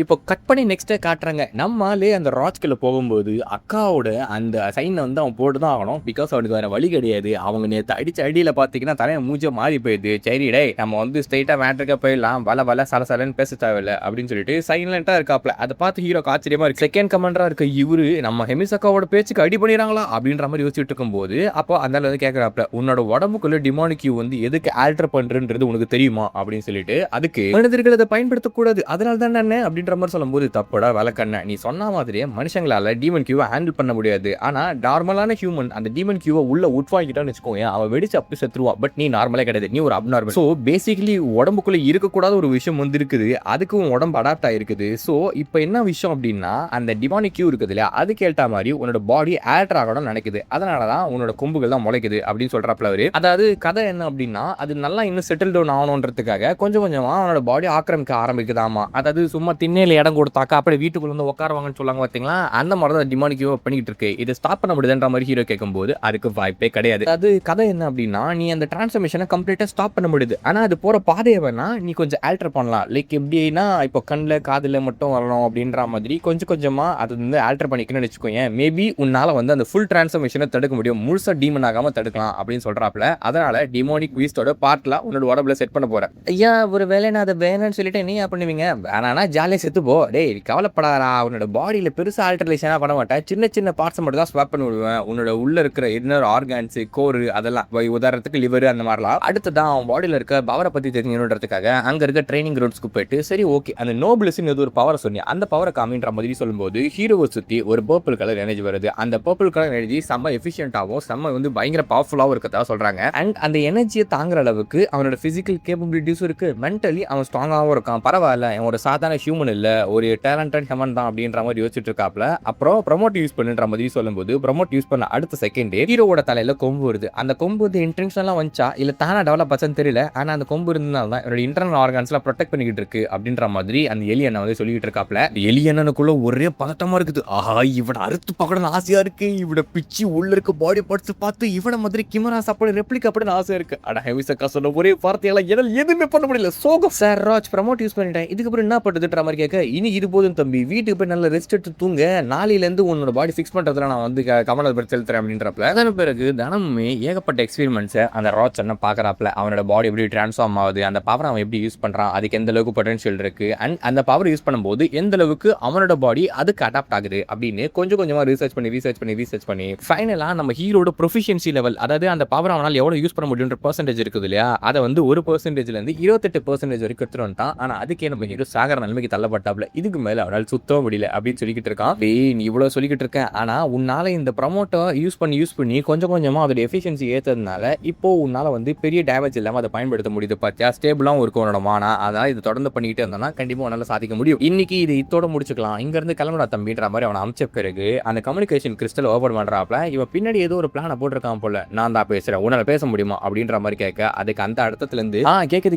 இப்போ கட் பண்ணி நெக்ஸ்ட்டே காட்டுறாங்க. நம்ம ஆளு அந்த ராஜ்குள்ள போகும்போது, அக்காவோட அந்த சைன வந்து அவன் போட்டு தான் ஆகணும். பிகாஸ் அவனுக்கு வேற வழி கிடையாது. அவங்க நேத்து அடிச்ச அடியில பார்த்தீங்கன்னா, தலைய மூஞ்சே மாறி போயிடுது. சரி டேய் நம்ம வந்து ஸ்ட்ரெயிட்டா மேட்டருக்கே போயிடலாம். வல சலசலன்னு பேச தேவையில்ல அப்படின்னு சொல்லிட்டு சைலன்ட்டா இருக்காப்ல. அத பார்த்து ஹீரோக்கு ஆச்சரியமா இருக்கு. செகண்ட் கமாண்டரா இருக்க இவரு நம்ம ஹெமிசக்காவோட பேச்சுக்கு அடி பண்ணிறாங்களா அப்படின்ற மாதிரி யோசிச்சுட்டு இருக்கும்போது, அப்போ அந்த ஆளு வந்து கேட்கறாப்ல, உன்னோட உடம்புக்குள்ள டிமானிக் கியூ வந்து எதுக்கு ஆல்டர் பண்றன்றது உனக்கு தெரியுமா அப்படின்னு சொல்லிட்டு, அதுக்கு மனிதர்கள் அதை பயன்படுத்தக்கூடாது. அதனால தான் நானு அப்படின்ற மாதிரி சொல்லும்போது, தப்புடா விளக்கண்ண. நீ சொன்ன மாதிரியே மனுஷங்களால டீமன் கியூவை ஹேண்டில் பண்ண முடியாது. ஆனா நார்மலான ஹியூமன் அந்த டீமன் கியூவை உள்ள உட்வாங்கிட்டான்னு வச்சுக்கோங்க, அவன் வெடிச்சு அப்படி செத்துருவான். பட் நீ நார்மலே கிடையாது, நீ ஒரு அப்நார்மல். ஸோ பேசிக்கலி உடம்புக்குள்ள இருக்கக்கூடாத ஒரு விஷயம் வந்து இருக்குது, அதுக்கு உன் உடம்பு அடாப்ட் ஆயிருக்குது. ஸோ இப்போ என்ன விஷயம் அப்படின்னா, அந்த டிமானிக் கியூ இருக்குது இல்லையா, அதுக்கு ஏற்ற மாதிரி உன்னோட பாடி ஆல்டர் ஆகணும்னு நினைக்குது. அதனால தான் உன்னோட கொம்புகள் தான் முளைக்குது அப்படின்னு சொல்றாப்ல அவரு. அதாவது கதை என்ன அப்படின்னா, அது நல்லா இன்னும் செட்டில் டவுன் ஆகணுன்றதுக்காக கொஞ்சம் கொஞ்சமா அவனோட பாடி ஆக்கிரமிக்க ஆரம்பிக்குதாமா. அதாவது சும்மா திண்ணையில இடம் கொடுத்தாக்கா அப்படியே வீட்டுக்குள்ள வந்து உட்காருவாங்கன்னு சொல்லுவாங்க பார்த்தீங்களா, அந்த மாதிரி தான் டிமானிக் கியூ பண்ணிட்டு இருக்கு. இதை ஸ்டாப் பண்ண முடியுதுன்ற மாதிரி ஹீரோ கேட்கும்போது அதுக்கு வாய்ப்பே கிடையாது. அது கதை என்ன அப்படின்னா, நீ அந்த டிரான்ஸ்ஃபர்மேஷனை கம்ப்ளீட்டா ஸ்டாப் பண்ண முடியுது. ஆனா அது போற பாதையை வேணா நீ கொஞ்சம் ஆல்டர் பண்ணலாம். லைக் எப்படின்னா, இப்போ கண்ணில் காதில் மட்டும் வரணும் அப்படின்ற மாதிரி கொஞ்சம் கொஞ்சமா அது வந்து ஆல்டர் பண்ணிக்கணும்னு வச்சுக்கோங்க. மேபி உன்னால வந்து அந்த ஃபுல் டிரான்ஸ்ஃபர்மேஷனை தடுக்க முடியும், முழுசா டீமன் ஆகாம தடுக்கலாம் அப்படின்னு சொல்றாப்ல. அதனால டிமானிக் பீஸ்டோட பார்ட்ல உன்னோட உடம்புல செட் பண்ண போறேன். ஐயா ஒரு வேலை நான் அதை வேணும்னு சொல்லிட்டு நீ பண்ணுவீங்க, வேணானா ஜாலியாக செத்து போ. டேய் கவலைப்படாதா, உன்னோட பாடியில் பெருசாக ஆல்டரேஷனாக பண்ண மாட்டேன், சின்ன சின்ன பார்ட்ஸ் மட்டும் தான் ஸ்வாப் பண்ணி விடுவேன். உன்னோட உள்ள இருக்கிற இன்னொரு ஆர்கான்ஸு கோரு அதெல்லாம் உதாரணத்துக்கு லிவர் அந்த மாதிரிலாம். அடுத்ததான் அவன் பாடியில் இருக்க பவரை பற்றி தெரிஞ்சுக்கணுன்றதுக்காக அங்கே இருக்க ட்ரைனிங் கிரவுண்ட்ஸ்க்கு போயிட்டு, சரி ஓகே அந்த நோபிள்ஸ்ன்னு ஏதோ ஒரு பவரை சொன்னேன், அந்த பவரை காமின்ற மாதிரி சொல்லும்போது ஹீரோவை சுற்றி ஒரு பர்பிள் கலர் எனர்ஜி வருது. அந்த பர்பிள் கலர் எனர்ஜி செம்ம எஃபிஷியன்ட்டாகவும் செம்ம வந்து பயங்கர பவர்ஃபுல்லாகவும் இருக்கதா சொல்கிறாங்க. அண்ட் அந்த எனர்ஜியை தாங்குற அளவுக்கு அவனோட ஃபிசிக்கல் கேப்பபிலிட்டிஸும் இருக்கு, மென்டலி அவன் ஸ்ட்ராங்காகவும் இருக்கான். பரவாயில்ல, அவன் ஒரு சாதாரண ஹியூமன் இல்லை, ஒரு டேலண்டட் ஹெமன் தான் அப்படின்ற மாதிரி யோசிச்சுட்டு இருக்காப்ல. அப்புறம் ப்ரொமோட் யூஸ் பண்ணுன்ற மாதிரி சொல்லும்போது, ப்ரொமோட் யூஸ் பண்ண அடுத்த செகண்டே ஹீரோவோட தலையில கொம்பு வருது. அந்த கொம்பு வந்து இன்டென்ஷனலா வந்துச்சா இல்ல தானா டெவலப் ஆச்சான்னு தெரியல, ஆனா அந்த கொம்பு இருந்தனால தான் என்னோட இன்டர்னல் ஆர்கான்ஸ்லாம் ப்ரொடெக்ட் பண்ணிக்கிட்டு இருக்கு அப்படின்ற மாதிரி அந்த எலியனை வந்து சொல்லிட்டு இருக்காப்ல. எலியனுக்குள்ள ஒரே பதட்டமா இருக்குது. ஆஹா இவனை அறுத்து பார்க்கணும்னு ஆசையா இருக்கு, இவனை பிச்சு உள்ள இருக்க பாடி பார்ட்ஸ் பார்த்து இவனை மாதிரி கிமரா சாப்பாடு ரெப்ளிகா அப்படின்னு ஆசையா இருக்கு. ஆனா ஹெவிசக்கா சொன்ன ஒரே வார்த்தையால என்னால எதுவுமே பண்ண முடியல. சோகம் சார் ராஜ் ப்ரமோட் யூஸ் பண்ணிட்டேன், இதுக்கப்புறம் என்ன பண்ணுறதுன்ற மாதிரி கேட்க, இனி இது போதும் தம்பி, வீட்டுக்கு போய் நல்ல ரெஸ்ட் எடுத்து தூங்க, நாளையிலேருந்து உன்னோட பாடி ஃபிக்ஸ் பண்ணுறதுல நான் வந்து கமலாபுரத்தில் செலுத்துறேன் அப்படின்றப்பல. அதன் பிறகு தினமுமே ஏகப்பட்ட எக்ஸ்பீரிமெண்ட்ஸை அந்த ராஜ் என்ன பார்க்குறாப்ல. அவனோட பாடி எப்படி டிரான்ஸ்ஃபார்ம் ஆகுது, அந்த பவர் அவன் எப்படி யூஸ் பண்ணுறான், அதுக்கு எந்த அளவுக்கு பொட்டன்ஷியல் இருக்கு, அண்ட் அந்த பவர் யூஸ் பண்ணும்போது எந்த அளவுக்கு அவனோட பாடி அதுக்கு அடாப்ட் ஆகுது அப்படின்னு கொஞ்சம் கொஞ்சமாக ரிசர்ச் பண்ணி ஃபைனலாக நம்ம ஹீரோட ப்ரொஃபிஷியன்சி லெவல், அதாவது அந்த பவர் அவனால் எவ்வளோ யூஸ் பண்ண முடியுன்ற பர்சன்டேஜ் இருக்குது இல்லையா, அதை வந்து 1%லேருந்து 28% வரைக்கும் எடுத்துட்டு வந்துட்டான். ஆனால் அதுக்கே நம்ம ஹீரோ சாகர நிலைமைக்கு தள்ளப்பட்டாப்ல. இதுக்கு மேலே அவனால் சுத்தம் முடியல அப்படின்னு சொல்லிக்கிட்டு இருக்கான். நீ இவ்வளோ சொல்லிக்கிட்டு இருக்கேன், ஆனால் உன்னால் இந்த ப்ரமோட்டை யூஸ் பண்ணி கொஞ்சம் கொஞ்சமாக அதோட எஃபிஷியன்சி ஏற்றதுனால இப்போ உன்னால் வந்து பெரிய டேமேஜ் இல்லாமல் அதை பயன்படுத்த முடியுது. பார்த்தியா ஸ்டேபிளாகவும் இருக்கும் உன்னோட மானா. அதனால் இது தொடர்ந்து பண்ணிக்கிட்டே இருந்தோம்னா கண்டிப்பாக உன்னால் சாதிக்க முடியும். இன்னைக்கு இது இதோட முடிச்சுக்கலாம், இங்கேருந்து கிளம்புடா தம்பின்ற மாதிரி அவனை அமைச்ச பிறகு அந்த கம்யூனிகேஷன் கிறிஸ்டல் ஓபன் பண்ணுறாப்ல. இவன் பின்னாடி ஏதோ ஒரு பிளானை போட்டிருக்கான் போல, நான் தான் பேசுகிறேன் உன்னால் பேச முடியுமா அப்படின்ற மாதிரி கேட்க, அதுக்கு அந்த இடத்துலேருந்து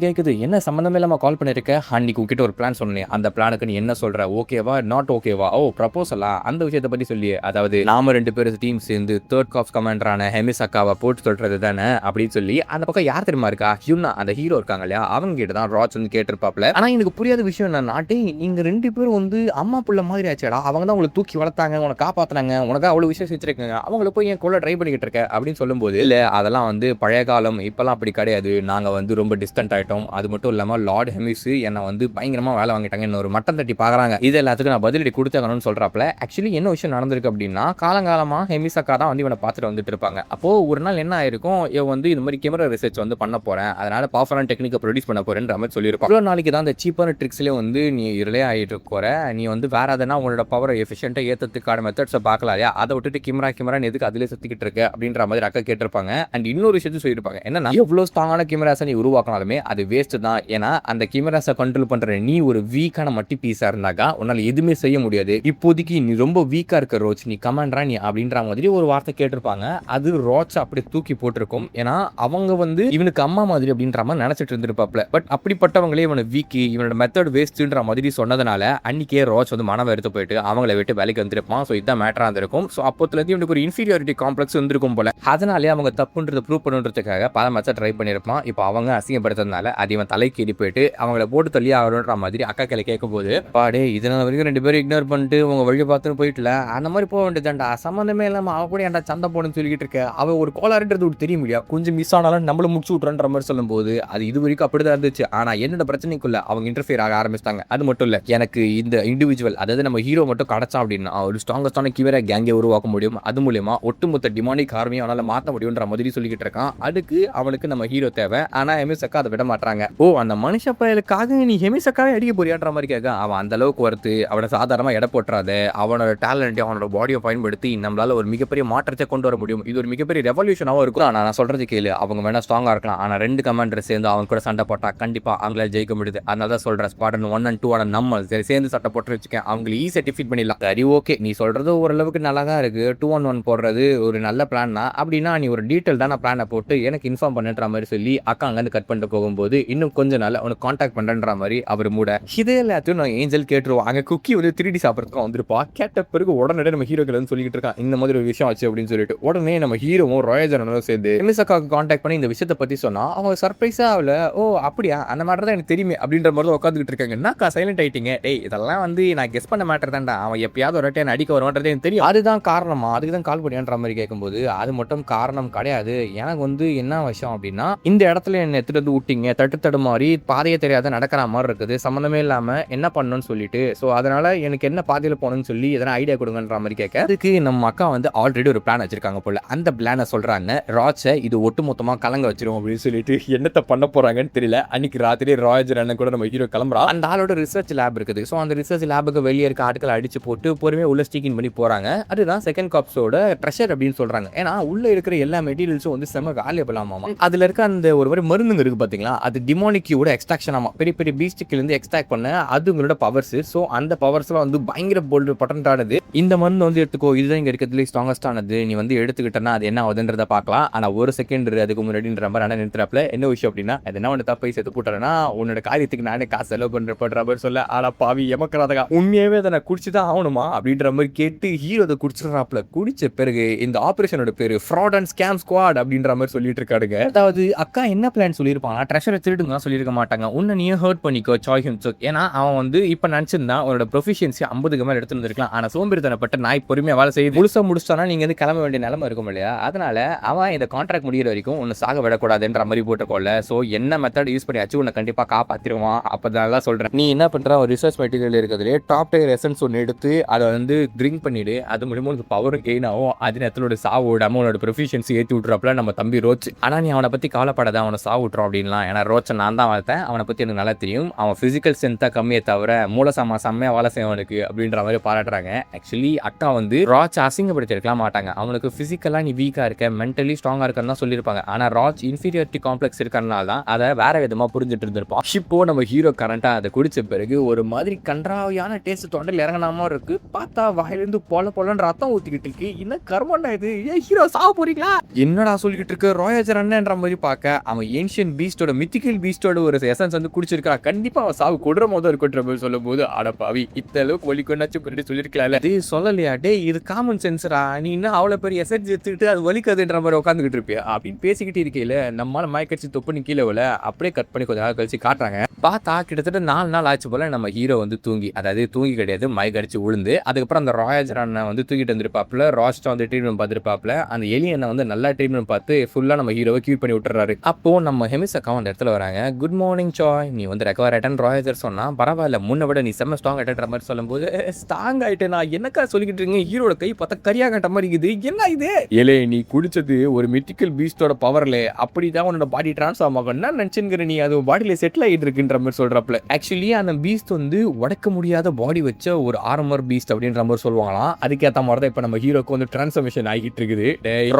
கேட்குது என்ன சம்மந்தமே இல்லாமல் கால் பண்ணியிருக்க, அன்னைக்கு உங்ககிட்ட ஒரு பிளான் சொன்னேன், அந்த பிளானுக்கு நீ என்ன சொல்ற, ஓகேவா நாட் ஓகேவா, ஓ ப்ரப்போசலா, அந்த விஷயத்தை பற்றி சொல்லி, அதாவது நாம 2 பேரும் டீம் சேர்ந்து தேர்ட் காப்ஸ் கமாண்டரான ஹெமிசக்காவை போட்டு சொல்றது தானே அப்படின்னு சொல்லி அந்த பக்கம் யார் தெரியுமா இருக்கா, ஹியூனா அந்த ஹீரோ இருக்காங்க இல்லையா, அவங்க கிட்ட தான் ராஜ் வந்து கேட்டிருப்பாப்ல. ஆனா எனக்கு புரியாத விஷயம் என்ன, நீங்க 2 பேரும் வந்து அம்மா புள்ள மாதிரி ஆச்சுடா, அவங்க தான் உங்களை தூக்கி வளர்த்தாங்க, உங்களை காப்பாத்தினாங்க, உனக்கு அவ்வளவு விஷயம் செஞ்சிருக்காங்க, அவங்கள போய் என் கொள்ள ட்ரை பண்ணிக்கிட்டு இருக்க அப்படின்னு சொல்லும்போது, இல்ல அதெல்லாம் வந்து பழைய காலம், இப்பெல்லாம் அப்படி கிடையாது, நாங்க வந்து ரொம்ப டிஸ்டன்ட் ஆயிட்டோம், அது மட்டும் இல்லாம லார்ட் ஹெமிஸ் என்னை வந்து பயங்கரமா வேலை வாங்கிட்டாங்க, என்ன ஒரு மட்டம் தட்டி பாக்குறாங்க, இது எல்லாத்துக்கும் நான் பதிலடி கொடுத்தாங்கன்னு சொல்றாப்ல. ஆக்சுவலி என்ன விஷயம் நடந்திருக்கு அப்படின்னா, காலங்காலமா ஹெமிசக்கா தான் வந்து இவனை பார்த்துட்டு வந்துட்டு இருப்பாங்க. அப்போ ஒரு நாள் என்ன ஆயிருக்கும், இவன் வந்து இந்த மாதிரி கேமரா ரிசர்ச் வந்து பண்ண போறேன், அதனால பவர்ஃபுல்லான டெக்னிக்கை ப்ரொடியூஸ் பண்ண போறேன்ற மாதிரி சொல்லியிருப்பான். இவ்வளோ நாளைக்கு தான் அந்த சீப்பான ட்ரிக்ஸ்லேயே வந்து நீ ரிலே ஆகிட்டு இருக்கிற, நீ வந்து வேற எதனா உங்களோட பவரை எஃபிஷியன்ட்டாக ஏற்றத்துக்கான மெத்தட்ஸை பார்க்கலாம் இல்லையா, அதை விட்டுட்டு கேமரான்னு எதுக்கு அதிலே சுற்றிக்கிட்டு இருக்க அப்படின்ற மாதிரி அக்கா கேட்டிருப்பாங்க. அண்ட் இன்னொரு விஷயத்தையும் சொல்லியிருப்பாங்க, என்னன்னா எவ்வளோ ஸ்ட்ராங்கான கேமராஸை நீ உருவாக்கினாலுமே அது வேஸ்ட் தான், ஏன்னா அந்த கேமராஸை கண்ட்ரோல் பண்ற நீ ஒரு வீக்கான மட்டி பீஸா இருந்தாக்கா உன்னால எதுவுமே செய்ய முடியாது, இப்போதைக்கு நீ ரொம்ப வீக்கா இருக்க ரோச், நீ கமாண்டரா நீ அப்படின்ற மாதிரி ஒரு வார்த்தை கேட்டிருப்பாங்க. அது ரோச் அப்படி தூக்கி போட்டிருக்கும், ஏன்னா அவங்க வந்து இவனுக்கு அம்மா மாதிரி அப்படின்ற மாதிரி நினைச்சிட்டு இருந்திருப்பாப்ல. பட் அப்படிப்பட்டவங்களே இவனை வீக்கி, இவனோட மெத்தட் வேஸ்ட்ன்ற மாதிரி சொன்னதுனால அன்னைக்கே ரோச் வந்து மனம் எடுத்து போயிட்டு அவங்கள விட்டு வேலைக்கு வந்துருப்பான். ஸோ இதுதான் மேட்டரா இருந்திருக்கும். ஸோ அப்போத்துலேருந்து இவனுக்கு ஒரு இன்ஃபீரியாரிட்டி காம்ப்ளெக்ஸ் இருந்திருக்கும் போல, அதனாலே அவங்க தப்புன்றதை ப்ரூவ் பண்ணுறதுக்காக பல மெத்தட் ட்ரை பண்ணியிருப்பான். இப்போ அவங்க அசிங்கப்படுத்துறதுனால அது இவன் தலைக்கு ஏறி போயிட்டு அவங்கள போட்டு தள்ளி ஆகணுன்ற மாதிரி அக்கா கிளை கேட்கும் போது பாடே இதனால வரைக்கும் 2 பேரும் இக்னோர் பண்ணிட்டு உங்க வழியை பார்த்துன்னு போயிட்டுல அந்த மாதிரி போக வேண்டியதாண்டா, சம்மந்தமே இல்லாம அவ கூட ஏன்டா சண்டை போடணும்னு சொல்லிட்டு இருக்க, அவ ஒரு கோளாறுன்றது ஒரு தெரியும் இல்லையா, கொஞ்சம் மிஸ் ஆனாலும் நம்மள முடிச்சு விட்றன்ற மாதிரி சொல்லும் போது அது இது வரைக்கும் அப்படிதான் இருந்துச்சு. ஆனா என்னோட பிரச்சனைக்குள்ள அவங்க இன்டர்ஃபியர் ஆக ஆரம்பிச்சிட்டாங்க. அது மட்டும் இல்ல, எனக்கு இந்த இண்டிவிஜுவல் அதாவது நம்ம ஹீரோ மட்டும் கிடைச்சா அப்படின்னா ஒரு ஸ்ட்ராங்கஸ்டான கீவரா கேங்கை உருவாக்க முடியும், அது மூலியமா ஒட்டுமொத்த டிமானிக் ஆர்மியை அவனால மாற்ற முடியும்ன்ற மாதிரி சொல்லிக்கிட்டு இருக்கான். அதுக்கு அவனுக்கு நம்ம ஹீரோ தேவை. ஆனா ஹெமிசக்கா அதை விட மாட்டாங்க. ஓ அந்த மனுஷ பயலுக்காக நீ ஹெமிசக்காவே அடிக்க போறியான்ற மாதிரி கேட்க, அவன் அந்த அளவுக்கு வருத்து அவனை சாதாரணமா எடை போட்டுறாத, அவனோட டேலண்ட் அவனோட பாடியை பயன்படுத்தி நம்மளால ஒரு மிகப்பெரிய மாற்றத்தை கொண்டு வர முடியும், இது ஒரு மிகப்பெரிய ரெவல்யூஷனாவும் இருக்கும். நான் சொல்றது கேளு, அவங்க வேணா ஸ்ட்ராங்கா இருக்கலாம், ஆனா 2 கமாண்டர் சேர்ந்து அவங்க கூட சண்டை போட்டா கண்டிப்பா அவங்களால ஜெயிக்க முடியுது. அதனால தான் சொல்றேன், ஸ்குவாட்ரன் 1 and 2 ஆன நம்ம சேர்ந்து சட்டை போட்டு வச்சுக்கேன், அவங்களை ஈஸியா டிஃபீட் பண்ணிடலாம். சரி ஓகே, நீ சொல்றது ஓரளவுக்கு நல்லா தான் இருக்கு. 2 on 1 போடுறது ஒரு நல்ல பிளான் தான். அப்படின்னா நீ ஒரு டீட்டெயில்டான பிளானை போட்டு எனக்கு இன்ஃபார்ம் பண்ணுற மாதிரி சொல்லி அக்கா அங்கேருந்து கட் பண்ணிட்டு போகும்போது இன்னும் கொஞ்ச நாள் அவனுக்கு கான்டாக்ட் பண்ணுற மாதிரி அவர் மூட. இதே எல்லாத்தையும் நான் ஏஞ்சல் கேட்டுருவோம். அங்கே குக்கி வந்து 3D சாப்பிட்றதுக்கு வந்துருப்பா. கேட்ட பிறகு உடனே நம்ம ஹீரோக்கள் வந்து சொல்லிட்டு இருக்கான் இந்த மாதிரி ஒரு விஷயம் ஆச்சு அப்படின்னு சொல்லிட்டு. உடனே நம்ம ஹீரோவும் ராயஜனும் சேர்ந்து எம்எஸ்அக்காவுக்கு கான்டாக்ட் பண்ணி இந்த விஷயத்தை பற்றி சொன்னா அவங்க சர்ப்ரைஸா அவள ஓ அப்படியா அந்த மாதிரி தான் எனக்கு தெரியுமே அப்படின்ற மாதிரி தான் உட்காந்துக்கிட்டு இருக்காங்க. என்னக்கா சைலண்ட் ஆயிட்டீங்க, டேய் இதெல்லாம் வந்து நான் கெஸ் பண்ண மாட்டேன் தான்டா, அவன் எப்பயாவது ஒரு வாட்டி அடிக்க வருவான்றதே எனக்கு தெரியும், அதுதான் காரணமா, அதுக்கு தான் கால் பண்ணியான்ற மாதிரி கேட்கும்போது அது மட்டும் காரணம் கிடையாது, எனக்கு வந்து என்ன விஷயம் அப்படின்னா இந்த இடத்துல என்ன எடுத்துட்டு வந்து விட்டீங்க, தட்டு மாதிரி பாதையே தெரியாத நடக்கிற மாதிரி இருக்குது, சம்மந்தமே இல்லாம என்ன பண்ணணும்னு சொல்லிட்டு, ஸோ அதனால எனக்கு என்ன பாதையில் போகணும்னு சொல்லி எதனா ஐடியா கொடுங்கன்ற மாதிரி கேட்க, அதுக்கு நம்ம அக்கா வந்து ஆல்ரெடி ஒரு பிளான் வச்சிருக்காங்க போல. அந்த பிளானை சொல்றாங்க ராஜை இது ஒட்டுமொத்தமா கலங்க வச்சிரும் அப்படின்னு சொல்லிட்டு என்னத்தை பண்ண போறாங்கன்னு தெரியல. அன்னைக்கு ராத்திரி ராஜர் அண்ணன் கூட நம்ம ஹீரோ கிளம்புறா. அந்த ஆளோட ரிசர்ச் லேப் இருக்குது. ஸோ அந்த ரிசர்ச் லேபுக்கு வெளியே இருக்க ஆட்களை அடிச்சு போட்டு பொறுமையாக உள்ள ஸ்டீக்கிங் பண்ணி போறாங்க. அதுதான் செகண்ட் காப்ஸோட ட்ரெஷர் அப்படின்னு சொல்றாங்க. ஏன்னா உள்ள இருக்கிற எல்லா மெட்டீரியல்ஸும் வந்து செம வேல்யூபிள் ஆமாம். அதுல இருக்க அந்த ஒரு மாதிரி மருந்துங்க இருக்கு பாத்தீங்களா, அது டிமானிக்கியோட எக்ஸ்ட்ராக்ஷன் ஆமா, பெரிய பெரிய பீஸ்டுக்கு இருந்து எக்ஸ்ட்ராக்ட் பண்ண அது உங்களோட பவர்ஸ். ஸோ அந்த பவர்ஸ்லாம் வந்து பயங்கர போல்டு பட்டன்டானது. இந்த மருந்து வந்து எடுத்துக்கோ, இதுதான் இங்க இருக்கிறதுல ஸ்ட்ராங்கஸ்டானது, நீ வந்து எடுத்துக்கிட்டனா அது என்ன ஆகுதுன்றத பார்க்கலாம். ஆனா ஒரு செகண்ட் அதுக்கு முன்னாடின்ற மாதிரி அண்ணன் நிறுத்துறாப்ல. என்ன விஷயம் அப்படின்னா அது என்ன ஒன்று தப்பை சேர்த்து போட்டுறேன்னா உன்னோட காரியத்துக்கு நானே காசு செலவு பண்ற மாதிரி சொல்ல, ஆனா பாவி எமக்கிறாதா உண்மையாவே அதை நான் குடிச்சுதான் ஆகணுமா அப்படின்ற மாதிரி கேட்டு ஹீரோ அதை குடிச்சிடறாப்ல. குடிச்ச பிறகு இந்த ஆபரேஷனோட பேரு ஃப்ராட் அண்ட் ஸ்கேம் ஸ்குவாட் அப்படின்ற மாதிரி சொல்லிட்டு இருக்காடுங்க. அதாவது அக்கா என்ன பிளான் சொல்லியிருப்பாங்க, ட்ரெஷரை திருடுங்க சொல்லியிருக்க மாட்டாங்க, உன்னை நீ ஹர்ட் பண்ணிக்கோ சாய் ஹிம்சுக். ஏன்னா அவன் வந்து இப்ப நினைச்சிருந்தா அவனோட ப்ரொஃபிஷியன்சி 50க்கு மேல எடுத்து வந்திருக்கலாம். ஆனா சோம்பேறித்தனப்பட்ட நாய் பொறுமையா வேலை செய்து முழுசா முடிச்சானா நீங்க வந்து கிளம்ப வேண்டிய நிலைமை இருக்கும் இல்லையா, அதனால அவன் இந்த கான்ட்ராக்ட் முடிகிற வரைக்கும் உன்னை சாக விடக்கூடாதுன்ற மாதிரி போட்டுக்கோல. ஸோ என்ன மெத்தட் யூஸ் பண்ணியாச்சு உன்னை கண்டிப்பா காப்பாத்திடுவான். அப்பதான் சொல்றேன், நீ என்ன பண்ற ஒரு ரிசர்ச் மெட்டீரியல் இருக்கிறதுலே டாப் டயர் எசன்ஸ் ஒன்று எடுத்து அதை வந்து ட்ரிங்க் பண்ணிடு, அது மூலியமா உனக்கு பவரும் கெயின் ஆகும், அது நேரத்தோட சாவு விடாம உன்னோட ப்ரொஃபிஷியன்சி ஏற்றி விட்றாப்புல நம்ம தம்பி ரோச். ஆனா நீ அவனை பத்தி கவலைப்படாத, அவனை சாவு விட்டுறோம் அப்படின்லாம். ஏன்னா ரோச்சை நான் தான் வளர்த்தேன், அவனை பத்தி எனக்கு நல்லா தெரியும், அவன் பிசிக்கல் ஸ்ட்ரென்த் தான் கம்மியே தவிர மூலசாமா செம்மையா வேலை செய்வனுக்கு அப்படின்ற மாதிரி பாராட்டுறாங்க. ஆக்சுவலி அக்கா வந்து ராஜ் அசிங்கப்படுத்திருக்கலாம் மாட்டாங்க, அவனுக்கு பிசிக்கலா நீ வீக்கா இருக்க மென்டலி ஸ்ட்ராங்கா இருக்கன்னு தான் சொல்லியிருப்பாங்க. ஆனா ராஜ் இன்ஃபீரியாரிட்டி காம்ப்ளெக்ஸ் இருக்கறனால தான் அதை வேற விதமா புரிஞ்சுட்டு இருந்திருப்பான். இப்போ நம்ம ஹீரோ கரண்டா அதை குடிச்ச பிறகு ஒரு மாதிரி கன்றாவியான டேஸ்ட் தொண்டையில் இறங்கினாம இருக்கு. பார்த்தா வாயிலிருந்து போலன்னு ரத்தம் ஊத்திக்கிட்டு இருக்கு. என்ன கர்மண்டா இது, ஏன் ஹீரோ சாவ போறீங்களா என்னடா சொல்லிக்கிட்டு இருக்கு ராயஜர் அண்ணன்ற மாதிரி பார்க்க அவன் ஏன்ஷியன் பீஸ்டோட மித்திக்கல் பீஸ்டோட ஒரு எசன்ஸ் வந்து குடிச்சிருக்கா, கண்டிப்பா அவன் சாவு கொடுற போது இருக்குன்ற மாதிரி சொல்லும் போது அடப்பாவி இத்த அளவுக்கு வலிக்குன்னாச்சும் பின்னாடி சொல்லிருக்கலாம்ல, இது சொல்லலையா டே, இது காமன் சென்ஸரா, நீ இன்னும் அவ்வளவு பெரிய எசன்ஸ் எடுத்துக்கிட்டு அது வலிக்காதுன்ற மாதிரி உட்காந்துக்கிட்டு இருப்பியா அப்படின்னு பேசிக்கிட்டு இருக்கையில நம்மளால மயக்கடிச்சு தொப்புன்னு கீழே வில அப்படியே கட் பண்ணி கொஞ்ச நாள் கழிச்சு காட்டுறாங்க. பார்த்தா கிட்டத்தட்ட 4 நாள் ஆச்சு போல நம்ம ஹீரோ வந்து தூங்கி, அதாவது தூங்கி கிடையாது மயக்கடிச்சு விழுந்து, அதுக்கப்புறம் அந்த ராயஜர் அண்ணன் வந்து தூக்கிட்டு வந்துருப்பாப்ல, ராஸ்டா வந்து ட்ரீட்மெண்ட் பார்த்துருப்பாப்ல, அந்த எலியனை வந்து நல்லா ட்ரீட்மெண்ட் பார்த்து ஃபுல்லா நம்ம ஹீரோவை கியூர் பண்ணி விட்டுறாரு. அப்போ நம்ம ஹெமிசக்கா அந்த இடத்துல வராங்க. குட் மார்னிங் சாய், நீ வந்து ரெக்கவர் ஆயிட்டன் ராயஜர் சொன்னா, பரவாயில்ல முன்ன விட நீ செம்ம ஸ்ட்ராங் ஆயிட்டன்ற மாதிரி சொல்லும்போது ஸ்ட்ராங் ஆயிட்டேன் நான் என்னக்கா சொல்லிக்கிட்டு இருக்கீங்க, ஹீரோட கை பார்த்தா கரியா கட்ட மாதிரி இருக்குது, என்ன இது ஏலே நீ குடிச்சது ஒரு மித்திக்கல் பீஸ்டோட பவர்ல அப்படிதான் உன்னோட பாடி டிரான்ஸ்ஃபார்ம் ஆகும், என்ன நினைச்சுங்கிற நீ அது பாடியில செட்டில் ஆகிட்டு இருக்குன்ற மாதிரி சொல்றப்பல. ஆக்சுவலி அந்த பீஸ்ட் வந்து உடைக்க முடியாத பாடி வச்ச ஒரு ஆர்மர் பீஸ்ட் அப்படின்ற மாதிரி சொல்லுவாங்களாம். அதுக்கேற்ற மாதிரி தான் இப்ப நம்ம ஹீரோக்கு வந்து டிரான்ஸ்ஃபர்மேஷன் ஆகிட்டு இருக்குது.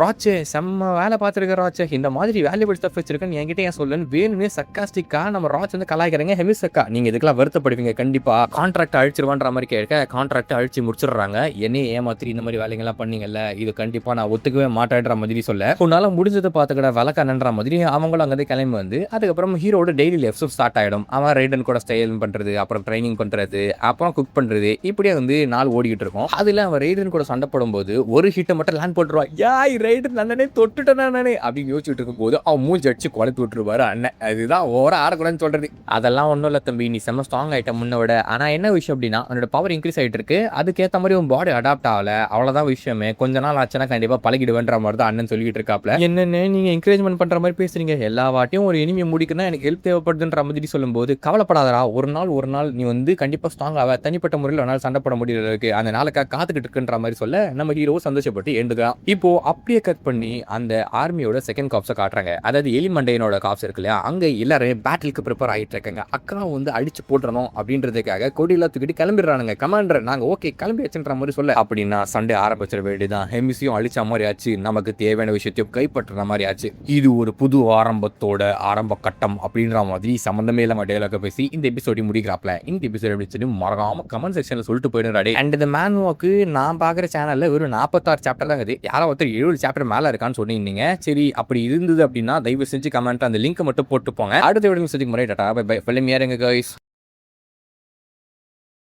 ராச்சே செம்ம வேலை பார்த்துருக்க ராச்சே, இந்த மாதிரி வேல்யூபிள் ஸ்டஃப் வச்சிருக்கேன்னு என்கிட்ட ஏன் சொல்லுன்னு வேணுமே சர்க்காஸ்டிக்கா நம்ம ராச் வந்து கலாய்க்கிறாங்க. ஹெமிசக்கா நீங்க இதுக்கெல்லாம் வருத்தப்படுவீங்க, கண்டிப்பா கான்ட்ராக்ட் அழிச்சிருவான்ற மாதிரி கேட்க கான்ட்ராக்ட் அழிச்சு முடிச்சிடுறாங்க. என்னையே ஏமாத்திரி இந்த மாதிரி வேலைங்கெல்லாம் பண்ணீங்கல்ல, இது கண்டிப்பா நான் ஒத்துக்கவே மாட்டேன்ற மாதிரி சொல்ல, உன்னால முடிஞ்சதை பார்த்துக்கிட விளக்கணுன்ற மாதிரி அவங்களும் அங்கே கிளம்பி வந்து அதுக்கப்புறம் ஹீரோட டெய்லி லைஃப் ஸ்டார்ட் ஆயிடும். அவன் ரைடன் கூட ஸ்டைல் பண்றது, அப்புறம் ட்ரைனிங் பண்றது, அப்புறம் குக் பண்றது, இப்படியே வந்து நாள் ஓடிக்கிட்டு இருக்கும். அதுல அவன் ரைடன் கூட சண்டை போடும்போது ஒரு ஹிட்டை மட்டும் லேண்ட் போட்டுருவான். யாய் ரைடன் நானே தொட்டுட்டேன் நானே அப்படின்னு யோசிச்சுட்டு இருக்கும் போது அவன் மூஞ்சி அடிச்சு குழத்து விட்டுருவாரு அண்ணன். அதுதான் ஓர ஆடக்கூடாதுன்னு சொல்றது. அதெல்லாம் ஒன்றும் இல்லை தம்பி, நீ செம்ம ஸ்ட்ராங் ஆயிட்டேன் முன்ன விட. ஆனா என்ன விஷயம் அப்படின்னா அவனோட பவர் இன்க்ரீஸ் ஆயிட்டு இருக்கு. அதுக்கேத்த மாதிரி உன் பாடி அடாப்ட் ஆகல. அவ்வளவுதான் விஷயமே. கொஞ்ச நாள் ஆச்சுன்னா கண்டிப்பா பழகிடுவேன்ற மாதிரி தான் அண்ணன் சொல்லிட்டு இருக்காப்ல. என்னன்னு நீங்க என்கரேஜ்மெண்ட் பண்ற மாதிரி பேசுறீங்க. எல்லா வாட்டியும் ஒரு எனிமியை முடிக்கணும் எனக்கு ஹெல்ப் தேவைப்படுதுன்ற மாதிரி சொல்லும்போது கவலைப்படாதடா. ஒரு நாள் நீ வந்து கண்டிப்பா ஸ்ட்ராங் ஆவ. தனிப்பட்ட முறையில் ஒரு நாள் சண்டை போட முடியல இருக்கு. அந்த நாளுக்காக காத்துக்கிட்டு இருக்குன்ற மாதிரி சொல்ல நம்ம ஹீரோ சந்தோஷப்பட்டு எழுந்துக்கலாம். இப்போ அப்படியே கட் பண்ணி அந்த ஆர்மியோட செகண்ட் காப்ஸை காட்டுறாங்க. அதாவது எலிமண்டையனோட காப்ஸ் இருக்கு இல்லையா, அங்க எல்லாரும் பேட்டிலுக்கு ப்ரிப்பேர் ஆகிட்டு இருக்காங்க. அக்கா வந்து அடிச்சு போட்டுறணும் அப்படின்றதுக்காக கொடியெல்லாம் தூக்கிட்டு கிளம்பிடுறானுங்க. கமாண்டர் நாங்க ஓகே கிளம்பி வச்சுன்ற மாதிரி சொல்ல அப்படின்னா சண்டே ஆரம்பிச்சிட வேண்டியதான். ஹெமிஸையும் அழிச்ச மாதிரி ஆச்சு. நமக்கு தேவையான விஷயத்தையும் கைப்பற்றுற மாதிரி ஆச்சு. இது ஒரு புது ஆரம்பத்தோட ஆரம்ப கட்டம் அப்படின்ற மாதிரி சம்பந்தமே இல்லாம டயலாக பேசி இந்த எபிசோட முடிக்கிறாப்ல. இந்த எபிசோட் எப்படி சொல்லி மறக்காம கமெண்ட் செக்ஷன்ல சொல்லிட்டு போயிடுறாடி. அண்ட் இந்த மேன் வாக்கு நான் பாக்குற சேனல்ல வெறும் 46 சாப்டர் தான் இருக்குது. யாரோ ஒருத்தர் 70 சாப்டர் மேல இருக்கான்னு சொன்னீங்க. சரி அப்படி இருந்தது அப்படின்னா தயவு செஞ்சு கமெண்ட் அந்த லிங்க் மட்டும் போட்டு போங்க. அடுத்த வீடியோ சந்திக்கும் முறை டாடா பை பை. ஃபிலிம் யாருங்க கைஸ்.